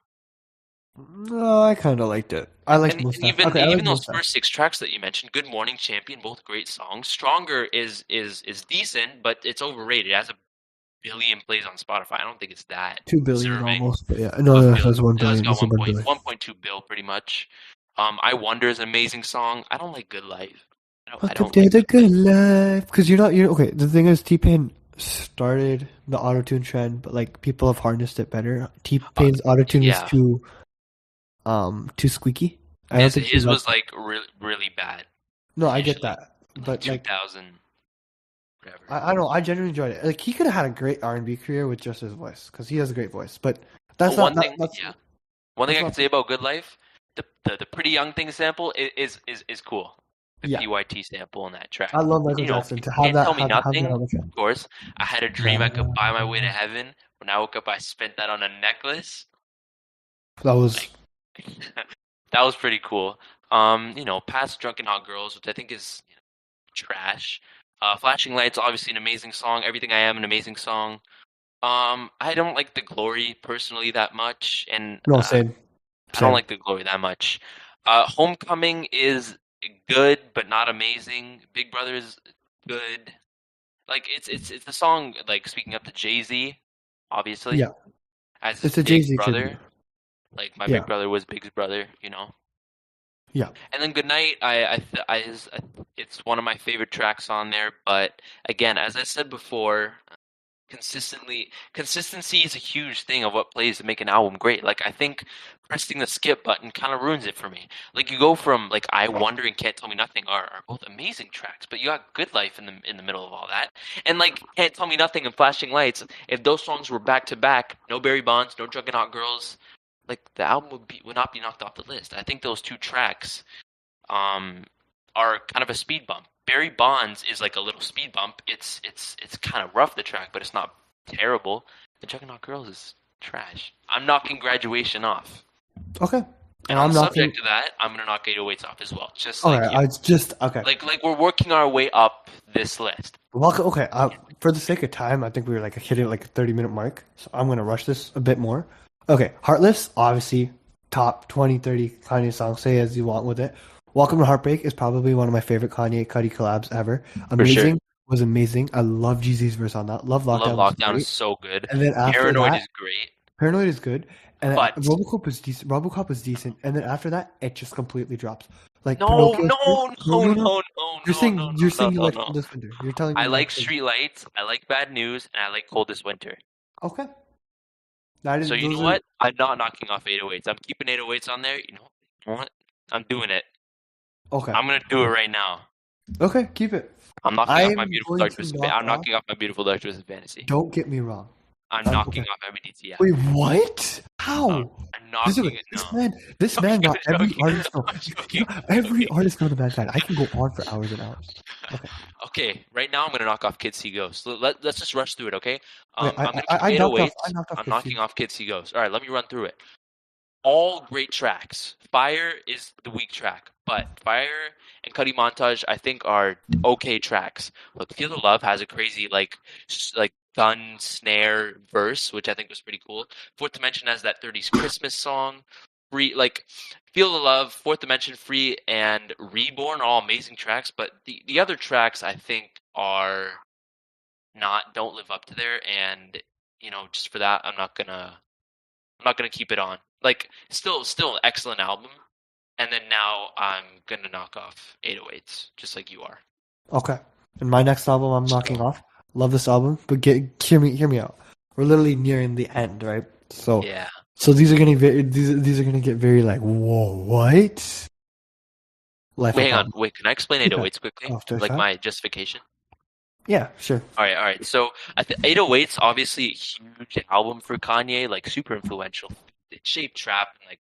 No, I kind of liked it. I liked And Mustache. even Okay, I like even those Mustache. first six tracks that you mentioned, "Good Morning Champion," both great songs. "Stronger" is decent, but it's overrated. It has a billion plays on Spotify. I don't think it's that 2 billion deserving almost, but yeah. of No, a no, billion. that's one No, it's billion. got It's a 1 billion. 1.2 bill pretty much. "I Wonder" is an amazing song. I don't like "Good Life." I Welcome don't to like the "Good good Life." life. Because you're okay. The thing is, T Pain started the autotune trend, but like people have harnessed it better. T Uh, Pain's autotune was yeah, too squeaky. I don't think his people was liked it. like really bad No, I get initially, that, like but like 2000 whatever. I don't know. I genuinely enjoyed it. Like he could have had a great R&B career with just his voice because he has a great voice. But But one that, thing, that's yeah, one thing that's I can not say about "Good Life," the Pretty Young Thing sample is cool. The yeah. PYT sample on that I track. love Michael You know, Jackson to have Can't that Tell Me have that Nothing. on the track. Of course, I had a dream I could buy my way to heaven. When I woke up, I spent that on a necklace. That was Like that was pretty cool. You know, past Drunken Hot Girls, which I think is trash. Flashing Lights, obviously an amazing song. Everything I Am, an amazing song. I don't like The Glory personally that much, and no same I don't same. like The Glory that much. Homecoming is good, but not amazing. Big Brother is good. Like it's the song, like speaking up to Jay-Z, obviously, Yeah, as his it's a Jay big Z tribute. brother. Like my Yeah, big brother was Big's brother, you know. yeah. And then Goodnight, it's one of my favorite tracks on there. But again, as I said before, consistency is a huge thing of what plays to make an album great. Like I think pressing the skip button kind of ruins it for me. Like you go from like I Wonder and Can't Tell Me Nothing are both amazing tracks, but you got Good Life in the middle of all that. And like Can't Tell Me Nothing and Flashing Lights, if those songs were back to back, no Barry Bonds, no Drunken Hot Girls, like the album would not be knocked off the list. I think those two tracks um are kind of a speed bump. Barry Bonds is like a little speed bump. It's kind of rough the track, but it's not terrible. The Juggernaut Girls is trash. I'm knocking Graduation off. Okay, And and on I'm the knocking. subject of that, I'm gonna knock 808s off as well. Just Okay, like you. I just okay. Like we're working our way up this list. Welcome. Okay, for the sake of time, I think we were like hitting like a 30-minute mark, so I'm gonna rush this a bit more. Okay, Heartless, obviously, top 20, 30 Kanye songs. Say as you want with it. Welcome to Heartbreak is probably one of my favorite Kanye Cudi collabs ever. For sure. Amazing was amazing. I love Jeezy's verse on that. Love Love Lockdown was Lockdown is great. so good. And then after Paranoid that, is great, Paranoid is good. And then but Robocop was decent. Robocop was decent. And then after that, it just completely drops. Like no, Pinocchio's good. no, No, no, no, no, no. no, You're no, no, saying you're no, saying you no, like no. Coldest Winter. You're telling me I you like like Coldest. Streetlights, I like Bad News, and I like Coldest Winter. Okay. That is So you know those are what? I'm not knocking off 808s. I'm keeping 808s on there. You know what? I'm doing it. okay. I'm gonna do it right now. Okay, keep it. I'm knocking off my I'm beautiful going dark to twisted. knock I'm off. knocking off my beautiful dark twisted fantasy. Don't get me wrong. I'm knocking Okay. off MBDTF. Wait, what? Uh, How? I'm knocking it. No, This joking, man got every joking, artist. No, I'm you joking, got I'm every joking. artist known to mankind. I can go on for hours and hours. Okay. Okay, right now I'm gonna knock off Kids See Ghosts. Let's just rush through it, okay? Okay. I'm gonna keep I knocked off. I 808s. knocked off I'm Kissy. knocking off Kids See Ghosts. All right, let me run through it. All great tracks. Fire is the weak track, but Fire and Cuddy Montage I think are okay tracks. Look, Feel the Love has a crazy like gun snare verse, which I think was pretty cool. Fourth Dimension has that 30s Christmas song. Free like Feel the Love, Fourth Dimension, Free, and Reborn are all amazing tracks, but the other tracks I think are not don't live up to there, and just for that I'm not gonna keep it on. Like, still an excellent album. And then now I'm gonna knock off 808s, just like you are. Okay. And my next album, I'm knocking So off. Love this album, but hear me out. We're literally nearing the end, right? So, yeah. so these are gonna get very like, whoa, what? Life Wait, of hang on. Pablo. Wait, can I explain Yeah. 808s quickly? Oh, there's Like that. my justification. Yeah, sure. All right. So I think 808s obviously a huge album for Kanye, like super influential. It shaped trap in like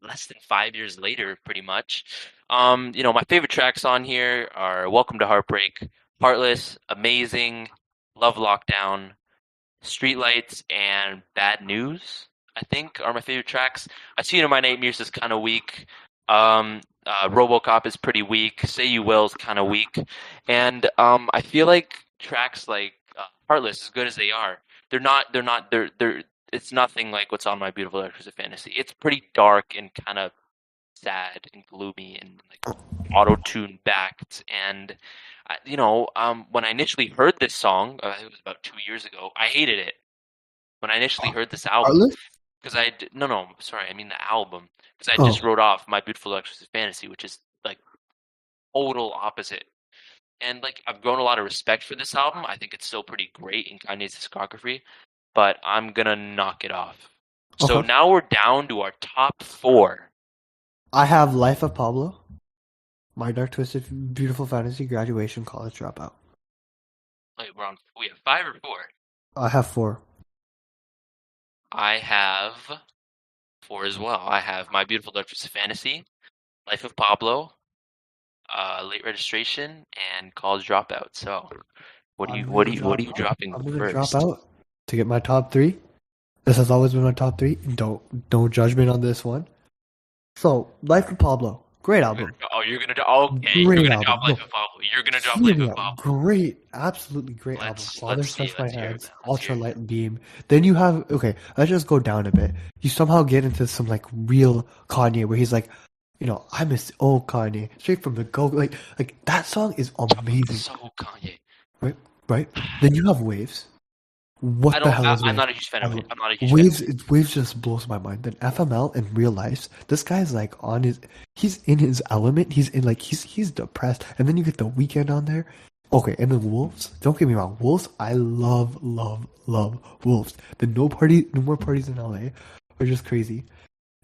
less than 5 years later, pretty much. My favorite tracks on here are "Welcome to Heartbreak," "Heartless," "Amazing," "Love Lockdown," Streetlights and Bad News, I think, are my favorite tracks. I See It in My Nightmares is kind of weak. RoboCop is pretty weak. Say You Will is kind of weak. And I feel like tracks like Heartless, as good as they are, they're it's nothing like what's on My Beautiful Dark Twisted Fantasy. It's pretty dark and kind of sad and gloomy and like auto-tune backed. And when I initially heard this song, it was about 2 years ago. I hated it when I initially heard this album Heartless? because no, sorry, I mean the album, because I just Oh, wrote off My Beautiful Dark Twisted Fantasy, which is like total opposite. And like I've grown a lot of respect for this album. I think it's still pretty great in Kanye's discography, but I'm gonna knock it off. So okay. now we're down to our top four. I have Life of Pablo, My Dark Twisted Beautiful Fantasy, Graduation, College Dropout. Wait, we have five or four. I have four. I have four as well. I have My Beautiful Dark Twisted Fantasy, Life of Pablo, Late Registration, and College Dropout. So, what do you I'm what gonna do you what drop are you out. dropping I'm gonna drop first? out to get my top three. This has always been my top three. Don't judge me on this one. So, Life of Pablo, great album. You're gonna okay. You're Great gonna album. drop No, Life of Pablo. You're gonna drop hear Life me of out. Pablo. Great, absolutely great album. Father Let's see. Stretch My Let's hear it, Hands, man. Let's hear it. Ultralight Beam. Then you have okay. Let's just go down a bit. You somehow get into some like real Kanye where he's like, I miss old Kanye straight from the go. Like that song is amazing, So Kanye. right? Right. Then you have Waves. What the hell is I'm Waves? not a huge fan I of it. love I'm not a huge fan of Waves. it. Waves just blows my mind. Then FML in real life, this guy's like on his. He's in his element. He's in like he's depressed. And then you get the Weekend on there. Okay, and then Wolves. Don't get me wrong, Wolves. I love, love, love Wolves. The no more parties in LA are just crazy.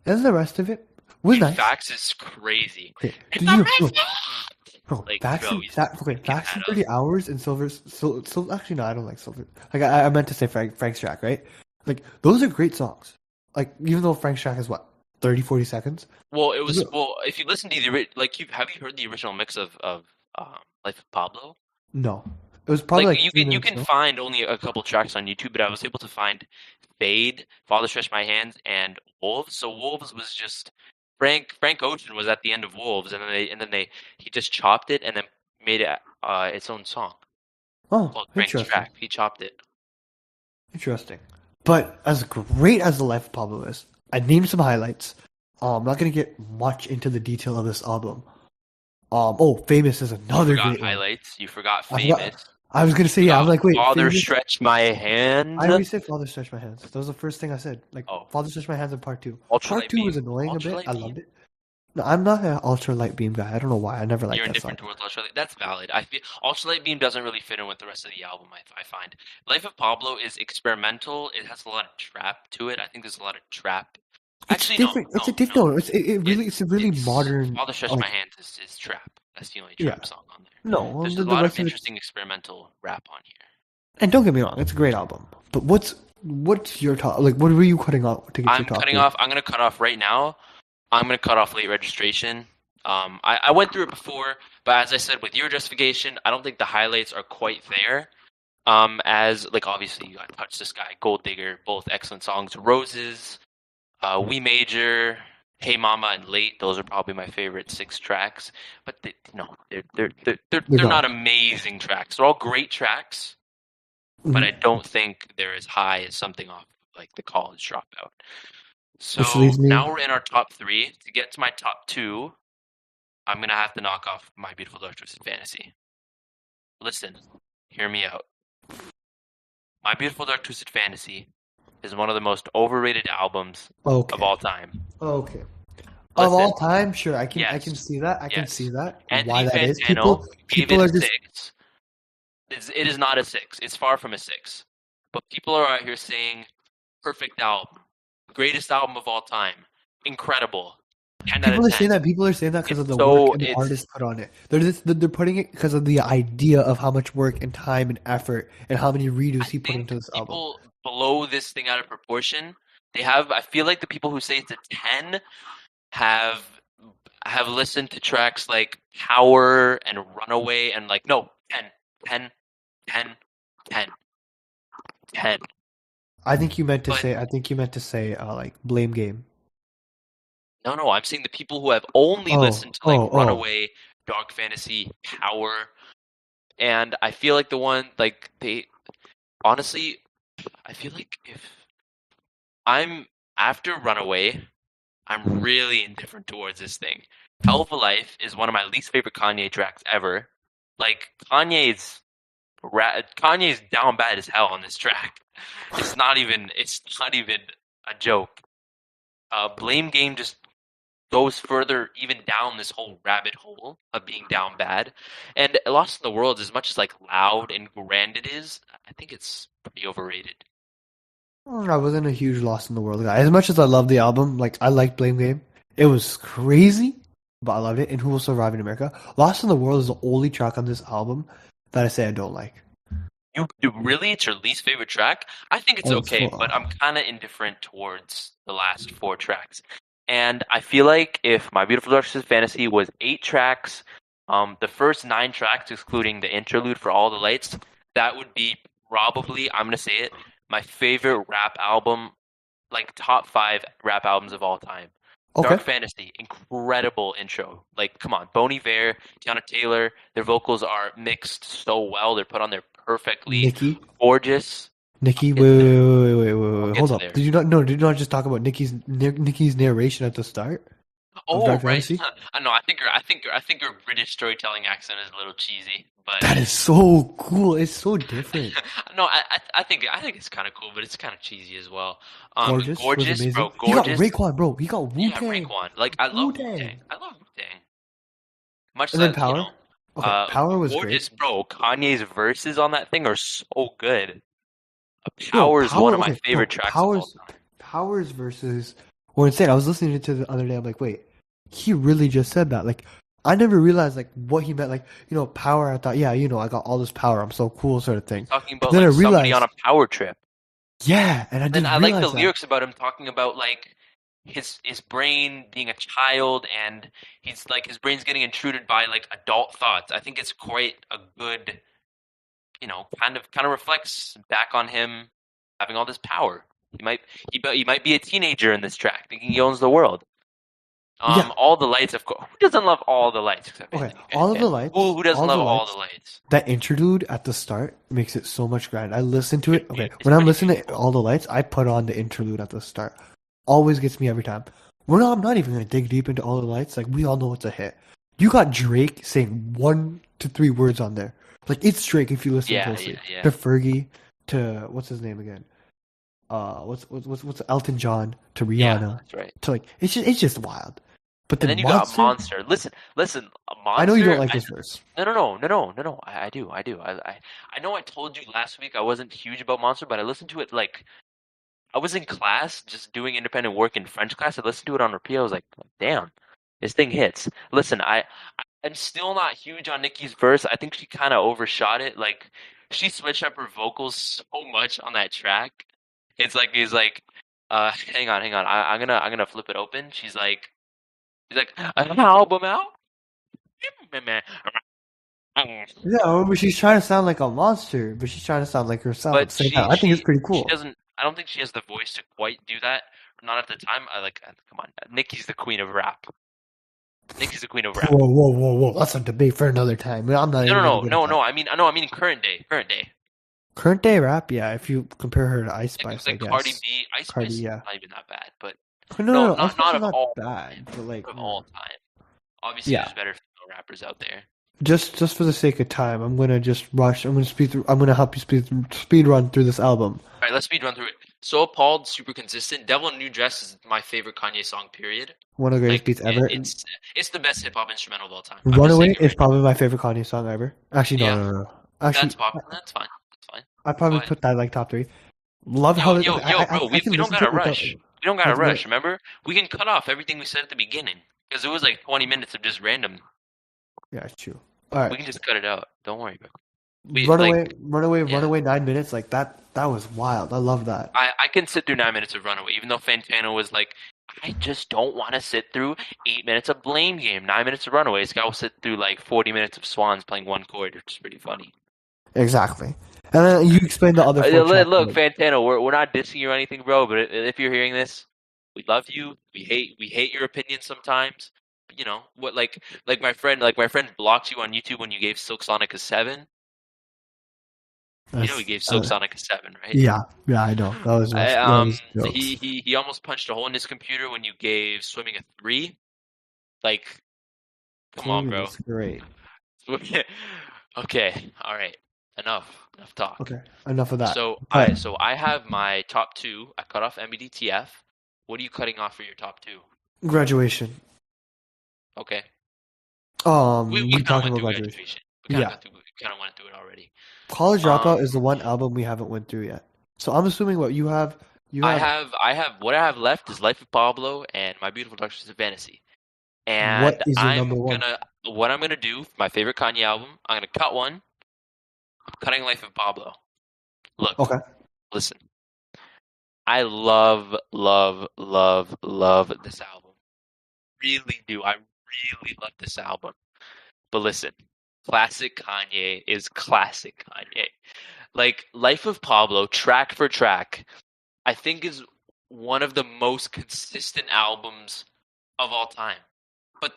And the rest of it was Dude, nice. Facts is crazy. Okay, It's did a you? No, mess. bro, Like, Facts bro, and he's that okay, ripping Facts that and up. 30 hours and Silver actually no, I don't like Silver. Like I meant to say Frank's track, right? Like those are great songs. Like even though Frank's track is what, 30, 40 seconds? Well, Those are- if you listen to like have you heard the original mix of Life of Pablo? No. It was probably Like like three you minutes, can no? find only a couple tracks on YouTube, but I was able to find Fade, Father Stretch My Hands, and Wolves. So Wolves was just Frank Ocean was at the end of Wolves, and then they he just chopped it and then made it its own song Oh, called Frank's interesting. Track. He chopped it. Interesting. But as great as the life of Pablo is, I named some highlights. I'm not gonna get much into the detail of this album. Oh, Famous is You another forgot great one. highlights. You forgot I forgot. famous. I was gonna You say yeah. I'm forgot like, wait, Father Famous. Stretch My Hand. I already said Father Stretch My Hands. That was the first thing I said. Like Oh, Father Stretch My Hands in part two. Part Ultralight two was Beam. annoying a bit. Ultralight I Beam. loved it. No, I'm not an ultra light beam guy. I don't know why. I never liked You're that song. indifferent towards Ultralight. That's valid. I feel Ultralight Beam doesn't really fit in with the rest of the album. I find Life of Pablo is experimental. It has a lot of trap to it. I think there's a lot of trap. It's Actually, no, different. It's a no, different. no. No, it's a really It's modern. Father Stretch My Like Hands is trap. That's the only yeah. trap song on there. No, well, There's a the lot of rest of it. interesting experimental rap on here. And don't get me wrong, it's a great album. But what's your top? Like, what were you cutting off to get your I'm top cutting three? off. I'm gonna cut off right now. I'm gonna cut off late registration. I went through it before, but as I said with your justification, I don't think the highlights are quite there. As like obviously you got Touch the Sky, Gold Digger, both excellent songs. Roses, We Major, Hey Mama, and Late. Those are probably my favorite six tracks. But no, They're they're not not. amazing tracks. They're all great tracks, but I Mhm. don't think they're as high as something off like the College Dropout. Which So leads me. now we're in our top three. To get to my top two, I'm gonna have to knock off My Beautiful Dark Twisted Fantasy. Listen, hear me out. My Beautiful Dark Twisted Fantasy is one of the most overrated albums of Okay. all time. Okay. Of Listen, all time, sure, I can yes, see that. I can see yes. that. Why Anthony that is. Fantano gave People it a are just six. It is not a six. It's far from a six. But people are out here saying perfect album, greatest album of all time, incredible, 10 out of people are 10. saying that. People are saying that because It's of the work so and the it's artist put on it. They're putting it because of the idea of how much work and time and effort and how many redos I he put think into this album. people blow this thing out of proportion. I feel like the people who say it's a 10 have listened to tracks like Power and Runaway and like no, 10, 10, 10, 10, 10. I think you meant to But say. I think you meant to say like Blame Game. no, I'm saying the people who have only listened Oh, to like oh, oh. Runaway, Dark Fantasy, Power, and I feel like the one like they honestly, I feel like if I'm after Runaway, I'm really indifferent towards this thing. Hell of a Life is one of my least favorite Kanye tracks ever. Like Kanye's down bad as hell on this track. It's not even a joke. Blame Game just goes further even down this whole rabbit hole of being down bad. And Lost in the World, as much as like loud and grand it is, I think it's pretty overrated. I wasn't a huge Lost in the World guy. As much as I love the album, like I like Blame Game. It was crazy, but I loved it. And Who Will Survive in America? Lost in the World is the only track on this album that I say I don't like. You really? It's your least favorite track? I think it's Oh, it's okay, full. but I'm kind of indifferent towards the last four tracks. And I feel like if My Beautiful Dark Twisted Fantasy was eight tracks, the first nine tracks, excluding the interlude for All the Lights, that would be probably, I'm gonna say it, my favorite rap album, like top five rap albums of all time. Okay. Dark Fantasy, incredible intro. Like, come on, Bon Iver, Tiana Taylor, their vocals are mixed so well. They're put on there perfectly. Nikki. Gorgeous. I'll Nikki, get wait, to wait, there. wait, wait, wait, wait, I'll wait. get Hold to up. there. Did you not? No, did you not just talk about Nikki's narration at the start of Oh, Dark right. Fantasy? I know. I think your British storytelling accent is a little cheesy, but That is so cool. It's so different. no, I think it's kind of cool, but it's kind of cheesy as well. Gorgeous was Gorgeous, amazing. bro, He got gorgeous. Raekwon, bro. He got Wu Yeah, Tang. Raekwon. Like, I Wu love Wu Tang. Tang. I love Wu Tang. Much And then that Power. Okay, Power was great. gorgeous, bro. Kanye's verses on that thing are so good. Yo, Power is one Power. of my Okay, favorite no, tracks of all time. Powers versus were insane. I was listening to it the other day. I'm like, wait, he really just said that. Like, I never realized like what he meant. Like, power. I thought, yeah, I got all this power. I'm so cool, sort of thing. He's talking But about then I like somebody on realized, a power trip. yeah, and I And didn't I like the realize that. lyrics about him talking about like his brain being a child and he's like his brain's getting intruded by like adult thoughts. I think it's quite a good, kind of reflects back on him having all this power. He might be a teenager in this track, thinking he owns the world. Yeah. All the lights, of course. Who doesn't love all the lights except Okay. Anthony All of the Fantano? lights. Who doesn't All of the love all the lights. lights? That interlude at the start makes it so much grand. I listen to it. Okay, It's when I'm pretty listening to beautiful. all the lights, I put on the interlude at the start. Always gets me every time. I'm not even gonna dig deep into all the lights. Like we all know it's a hit. You got Drake saying 1 to 3 words on there. Like it's Drake if you listen Yeah, yeah, closely. yeah. To Fergie, to what's his name again? What's Elton John, to Yeah, Rihanna, that's right. to like it's just wild. But And then then you got Monster, Monster. Listen, a I know you don't Monster. like this verse. No. I do, I do. I know I told you last week I wasn't huge about Monster, but I listened to it like I was in class, just doing independent work in French class. I listened to it on repeat. I was like, damn, this thing hits. Listen, I'm still not huge on Nicki's verse. I think she kind of overshot it. Like she switched up her vocals so much on that track. It's like, hang on. I'm gonna flip it open. She's like, an album out, man. Yeah, but she's trying to sound like a monster, but she's trying to sound like herself at But the same time. I think it's pretty she cool. doesn't. I don't think she has the voice to quite do that. Not at the time. Come on. Nicki's the queen of rap. Nicki's the queen of rap. Whoa. That's a debate for another time. I'm not even gonna get into that. No. I mean current day, current day. Current day rap, yeah. If you compare her to Ice Spice, I Like Cardi guess. B, Ice Cardi, Spice, yeah. not even that bad. But No. Ice Spice not is of not all bad, but like, time. Of all time. Obviously, yeah. there's better female rappers out there. Just for the sake of time, I'm gonna just rush. I'm gonna speed through. I'm gonna help you speed run through this album. All right, let's speed run through it. So Appalled, super consistent. Devil in a New Dress is my favorite Kanye song. Period. One of the greatest Like beats ever. it's the best hip hop instrumental of all time. I'm just saying Runaway it is right now. probably my favorite Kanye song ever. Actually, Yeah, no. Actually, that's pop. That's fine. That's fine. I Go probably ahead. put that like top 3. Love how okay, Bro, I can we don't listen to gotta it without. rush. We don't I gotta can rush. Remember, we can cut off everything we said at the beginning because it was like 20 minutes of just random. Yeah, it's true. All right, We can just cut it out. Don't worry, bro. Yeah. Runaway. 9 minutes like that. That was wild. I love that. I can sit through 9 minutes of Runaway, even though Fantano was like, I just don't want to sit through 8 minutes of Blame Game. 9 minutes of Runaway. This guy will sit through like 40 minutes of Swans playing one chord, which is pretty funny. Exactly. And then you explain the other 4 tracks. Look, Fantano, we're not dissing you or anything, bro. But if you're hearing this, we love you. We hate your opinions sometimes. But, you know what? Like my friend blocked you on YouTube when you gave Silk Sonic a 7. You know he That's, gave Silk Sonic a 7, right? yeah, I know. That was I, that was jokes. he almost punched a hole in his computer when you gave Swimming a 3. Like, come on, Swimming bro. is great. Okay, all right. Enough talk. Okay, enough of that. So But I have my top 2. I cut off MBDTF. What are you cutting off for your top 2? graduation. Okay. We We kind of talked went about through graduation. graduation. Yeah, We kind of went through it already. College Um, Dropout is the one album we haven't went through yet. So I'm assuming what you have. You have what I have left is Life of Pablo and My Beautiful Dark Twisted Fantasy. what And is your number one? what I'm gonna do for my favorite Kanye album, I'm gonna cut one. I'm cutting Life of Pablo. Look, Okay. listen. I love this album. Really do. I really love this album. But listen, classic Kanye is classic Kanye. Like Life of Pablo, track for track, I think is one of the most consistent albums of all time. But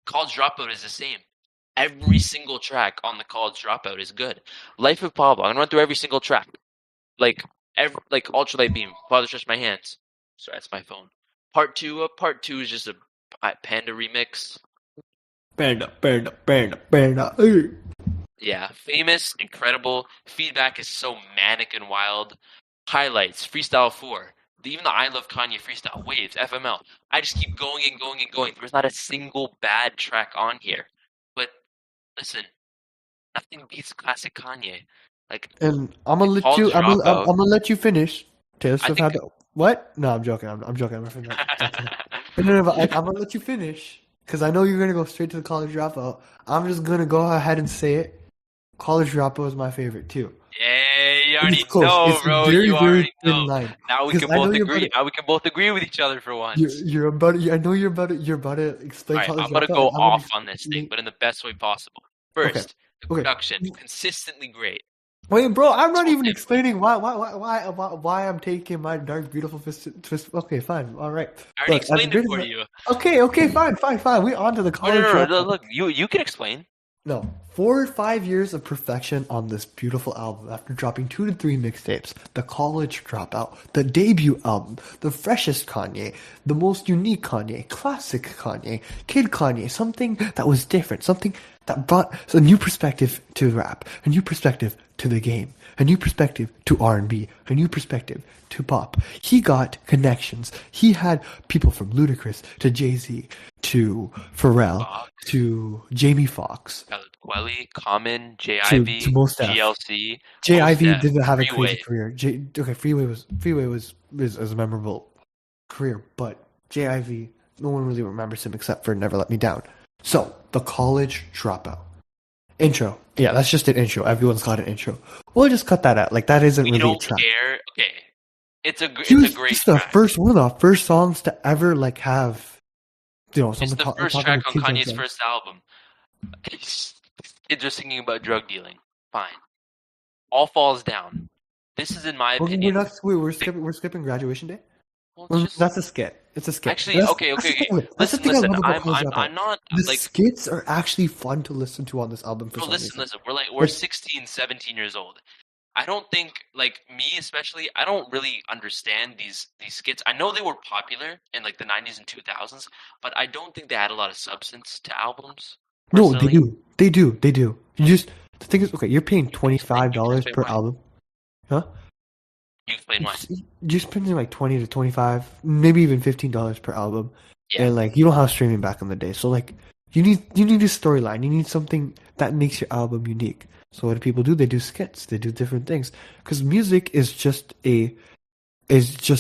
College Dropout is the same. Every single track on the College Dropout is good. Life of Pablo, I'm gonna run through every single track. Like Ultralight Beam, Father Stretch My Hands. Sorry, that's my phone. Part two is just a Panda remix. Panda. Yeah, famous, incredible. Feedback is so manic and wild. Highlights, Freestyle 4. Even the I Love Kanye freestyle, Waves, FML. I just keep going and going and going. There's not a single bad track on here. But listen, nothing beats classic Kanye. Like, And I'm gonna let you. College Dropout, I'm gonna let you finish. Taylor I Swift think. had the, what? No, I'm joking. I'm joking. I'm not talking. No, but like, I'm gonna let you finish because I know you're gonna go straight to the College Dropout. I'm just gonna go ahead and say it. College Dropout is my favorite too. Yeah, you It's already close. know, It's a bro. very, You very already thin know. line Now we because can I know both you're about agree. to. Now we can both agree with each other for once. You're about. I know you're about to. You're about to explain All right, College I'm gonna Dropout, go and I'm gonna off on this thing, explain. but in the best way possible. Okay. First, the Okay. production, consistently great. Wait, bro, I'm not So even different. explaining why I'm taking my dark, beautiful twist. Okay, fine, all right. I already Look, as explained it great as for you. okay, fine. We on to the Oh, no, college no, no. dropout. Look, you can explain. No, 4 or 5 years of perfection on this beautiful album after dropping 2 to 3 mixtapes. The college dropout, the debut album, the freshest Kanye, the most unique Kanye, classic Kanye, kid Kanye, something that was different, something that brought a new perspective to rap, a new perspective to the game, a new perspective to R&B, a new perspective to pop. He got connections. He had people from Ludacris to Jay-Z to Pharrell Fox, to Jamie Foxx Quelly, Common, to JIV, Mos Def. GLC, Most JIV Def, didn't have a crazy Freeway. career. Freeway was a memorable career, but JIV, no one really remembers him except for Never Let Me Down. So the college dropout intro. Yeah, that's just an intro. Everyone's got an intro. We'll just cut that out. Like that isn't We really a don't track. care. Okay, He it's a was great just the track. first one of the first songs to ever like have It's someone the first talking track to on kids like Kanye's that. first album. Kids are singing about drug dealing. Fine. All falls down. This is, in my We're opinion, not. We're the, skipping graduation day. well, it's just That's a skit. It's a skit. actually okay, That's okay, the thing. okay. Okay, that's the Listen, thing I listen. love about College I'm Dropout. not The like skits are actually fun to listen to on this album for bro. some Listen, reason. listen. We're Like, 16, 17 years old. I don't think like me especially. I don't really understand these skits. I know they were popular in like the 90s and 2000s, but I don't think they had a lot of substance to albums. no, they Personally, do. They do. You just the thing is, okay, you're paying you can twenty explain. five You can dollars explain per why. album, huh? You explain why. You're spending like 20 to 25, maybe even $15 per album, Yeah, and like you don't have streaming back in the day, so like you need a storyline. You need something that makes your album unique. So what do people do? They do skits. They do different things because music is just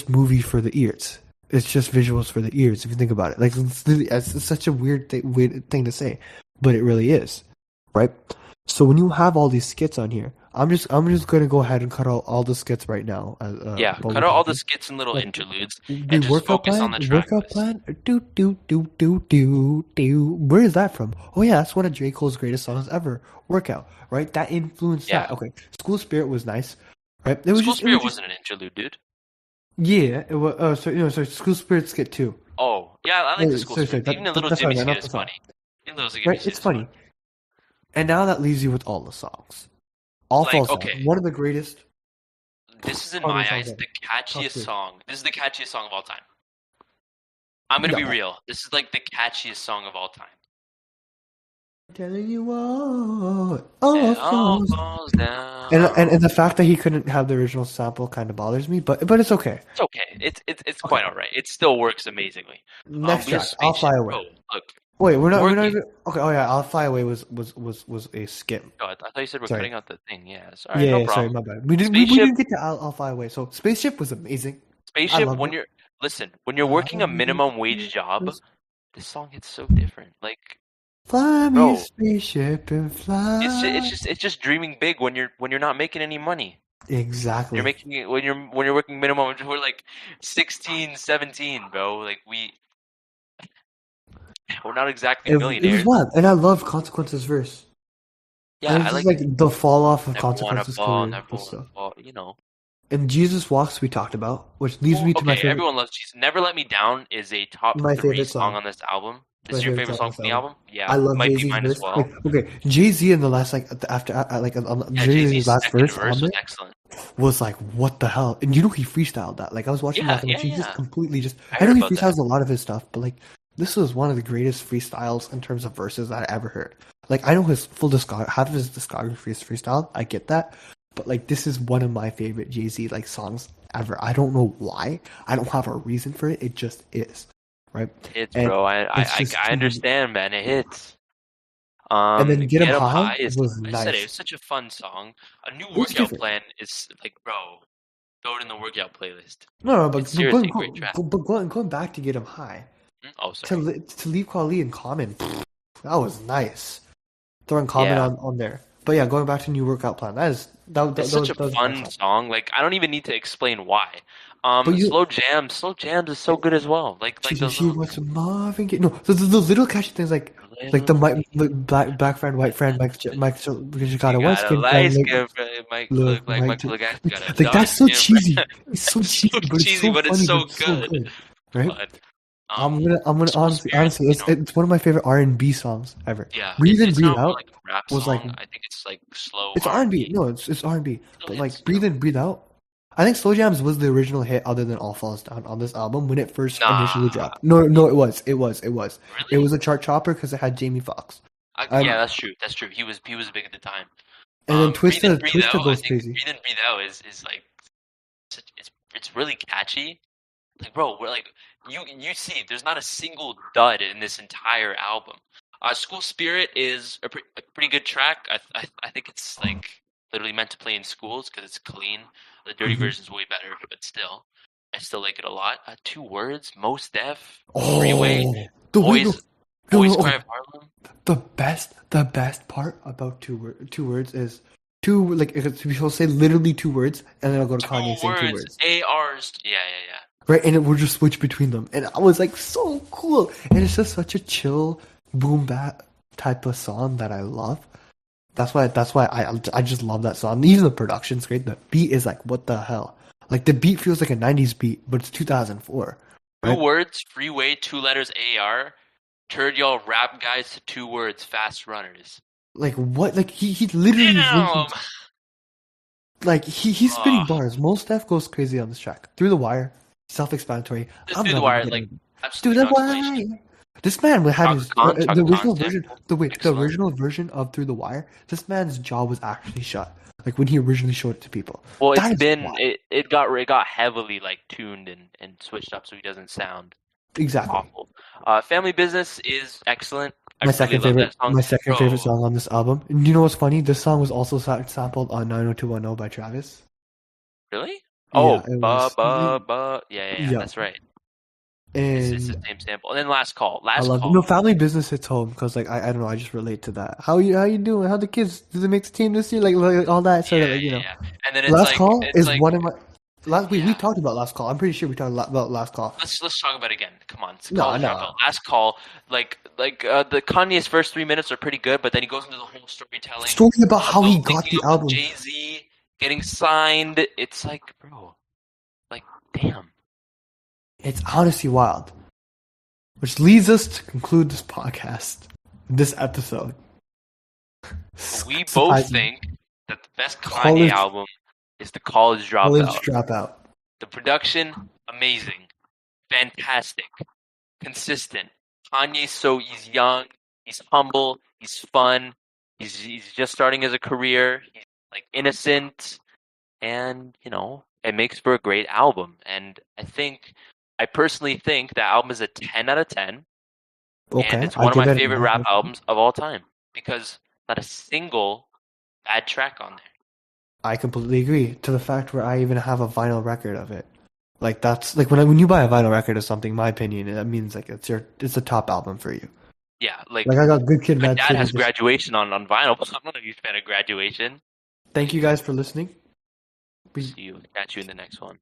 movie for the ears. It's just visuals for the ears. If you think about it, like it's such a weird thing to say, but it really is, right? So when you have all these skits on here, I'm just gonna go ahead and cut out all the skits right now yeah. while we're Cut out all the talking. skits and little Like interludes, the and just focus on the track workout list. plan. Do. Where is that from? Oh yeah, that's one of J Cole's greatest songs ever. Workout, right? That influenced Yeah, that. Okay, School Spirit was nice, right? It was School just it was Spirit just wasn't an interlude, dude. yeah. It was so School Spirit skit too. Oh, yeah, I like the Wait, School sorry. Spirit. Even the little That's what I Jimmy meant, skit not is the song. funny. Even the little Jimmy Right? skit It's is fun. funny. And now that leaves you with all the songs. All Like, falls down. okay, One of the greatest this is in Kanye my songs eyes ever. the Top catchiest three. song. This is the catchiest song of all time. I'm gonna be No. real. This is like the catchiest song of all time. Telling you all It all falls. falls And down. the fact that he couldn't have the original sample kind of bothers me, but it's okay. It's okay. It's Okay. quite all right. It still works amazingly. Next But just track, I'll Fly spaceship, Away. bro. Look, Wait, we're not working. even okay. Oh yeah, I'll Fly Away was a skip. Oh, I thought you said we're Sorry. cutting out the thing. Yeah, sorry, Yeah, no yeah, sorry, problem. my bad. We Spaceship, didn't get to I'll Fly Away. So Spaceship was amazing. I spaceship. loved When it. you're listen, when you're Fly working a me, minimum wage job, this song hits so different. Like, fly me, bro, spaceship, and fly. it's just dreaming big when you're not making any money. You're Exactly. making it when you're working minimum. We're like 16, 17, bro. Like we're not exactly It was millionaires. wild, and I love Consequences verse. Yeah, And I it's just like like the fall off of never wanna Consequences fall, career never and wanna stuff. fall. You know. And Jesus Walks we talked about, which leads Well, me to okay, everyone loves Jesus. Never Let Me Down is a top my three favorite song song. on this album. My This is your favorite favorite song on song this from the album. album? I Yeah, love might Jay be Z's mine as verse. well. Like, okay, Jay Z in the last Yeah, Jay Jay Z's Z's last second verse verse on was there excellent. was like, what the hell? And you know he freestyled that. Like I was watching back Yeah, and yeah, he just yeah. completely just. I I heard know he about that. freestyles a lot of his stuff, but like this was one of the greatest freestyles in terms of verses that I ever heard. Like I know his full discog half of his discography is freestyle. I get that, but like this is one of my favorite Jay Z like songs ever. I don't know why. I don't have a reason for it. It just is, right? It hits, And bro. it's just I too unique. understand, man. It hits. And then Get 'Em Get 'em High high is was I said it, nice. it's such a fun song. A new It was workout different. plan is like, bro, throw it in the workout playlist. No, It's seriously a great track. going back to Get 'Em High Oh, sorry. to leave Kweli in Common, that was nice. Throwing Common Yeah. on there. But yeah, going back to New Workout Plan, It's such a that was a nice fun song. song. Like I don't even need to explain why. But you Slow Jams is so good as well. Like those she little wants Marvin Gaye. No, the little catchy things like like the black friend, white friend, Mike got You a white got a skin light friend, skin friend. Mike look, look like Mike, Michael Jackson got a like dark that's so skin cheesy. friend. It's so It's so cheesy, but it's cheesy, so but it's funny, but so it's so good. good, right? But I'm gonna School Spirit, honestly, it's one of my favorite R&B songs ever. yeah, Breathe In, it's Breathe not more Out like a rap was like song. I think it's like slow it's R&B. R&B. No, it's R&B. Still But hits like Breathe though. In, Breathe Out. I think Slow Jams was the original hit other than All Falls Down on this album when it first initially Nah, dropped. No, it really? was a chart topper because it had Jamie Foxx. Yeah, Um, that's true. That's true. He was big at the time. and then Breathe In, Breathe Twista Out. I goes think crazy. Breathe In, Breathe Out is like it's really catchy. Like, bro, we're like you see, there's not a single dud in this entire album. School Spirit is a pretty good track. I think it's like literally meant to play in schools because it's clean. The dirty Mhm. version's way better, but still, I still like it a lot. Two words, Most Def, Freeway, Oh, the wait, no, Boys, Boys Cry okay. of Harlem. The best part about two words is two like people say literally two words, and then I'll go to Two Kanye saying two words, words. ARs. Yeah. Right, and it would just switch between them, and I was like so cool, and it's just such a chill boom bap type of song that I love. That's why I just love that song. Even the production's great. The beat is like what the hell? Like the beat feels like a '90s beat, but it's 2004, Two right? words, Freeway, two letters, AR. Turned y'all rap guys to two words, fast runners. Like what? Like he literally is linking. Damn. Like he's spitting Uh, bars. Most stuff goes crazy on this track. Through the Wire, self-explanatory. just I'm through the not even wire, like getting through absolutely the no explanation. wire. This man had his Chaka the Khan original version. sample, The excellent. original version of Through the Wire. This man's jaw was actually shut. Like when he originally showed it to people. Well, That is wild. it got heavily like tuned and switched up so he doesn't sound Exactly. awful. Family Business is excellent. I My really second love favorite. that song, My second favorite bro. song on this album. And you know what's funny? This song was also sampled on 90210 by Travis. Really? Yeah, Oh, it was. yeah. Yeah, That's right. It's the and same sample. And then Last Call. I Last love it. Call. No, family business hits home because like I don't know, I just relate to that. How you doing? How the kids? Did they make the team this year? Like all that sort of Yeah, like yeah. And then Last call it's is like one of my last we yeah. talked about last call. I'm pretty sure we talked about last call. Let's talk about it again. Come on, it's No, college dropout. no. Last call, the Kanye's first 3 minutes are pretty good, but then he goes into the whole storytelling Story about how he about got linking the up with album. Jay Z, getting signed. It's like, bro, like, damn. It's honestly wild. Which leads us to conclude this podcast, this episode. We both Surprising. think that the best Kanye College album is the College college Dropout. dropout. The production, amazing, fantastic, consistent. He's young, he's humble, he's fun, he's just starting as a career. He's like innocent, and it makes for a great album. And I personally think that album is a 10 out of 10, and Okay, it's I one of give my it a favorite 9 out rap of 10. albums of all time because not a single bad track on there. I completely agree to the fact where I even have a vinyl record of it. Like that's like when you buy a vinyl record of something, my opinion, that means like it's a top album for you. Yeah, Like like I got Good Kid, my Mad dad City. has Just Graduation on vinyl, but I'm not a huge fan of Graduation. thank you guys for listening. We See you, catch you in the next one.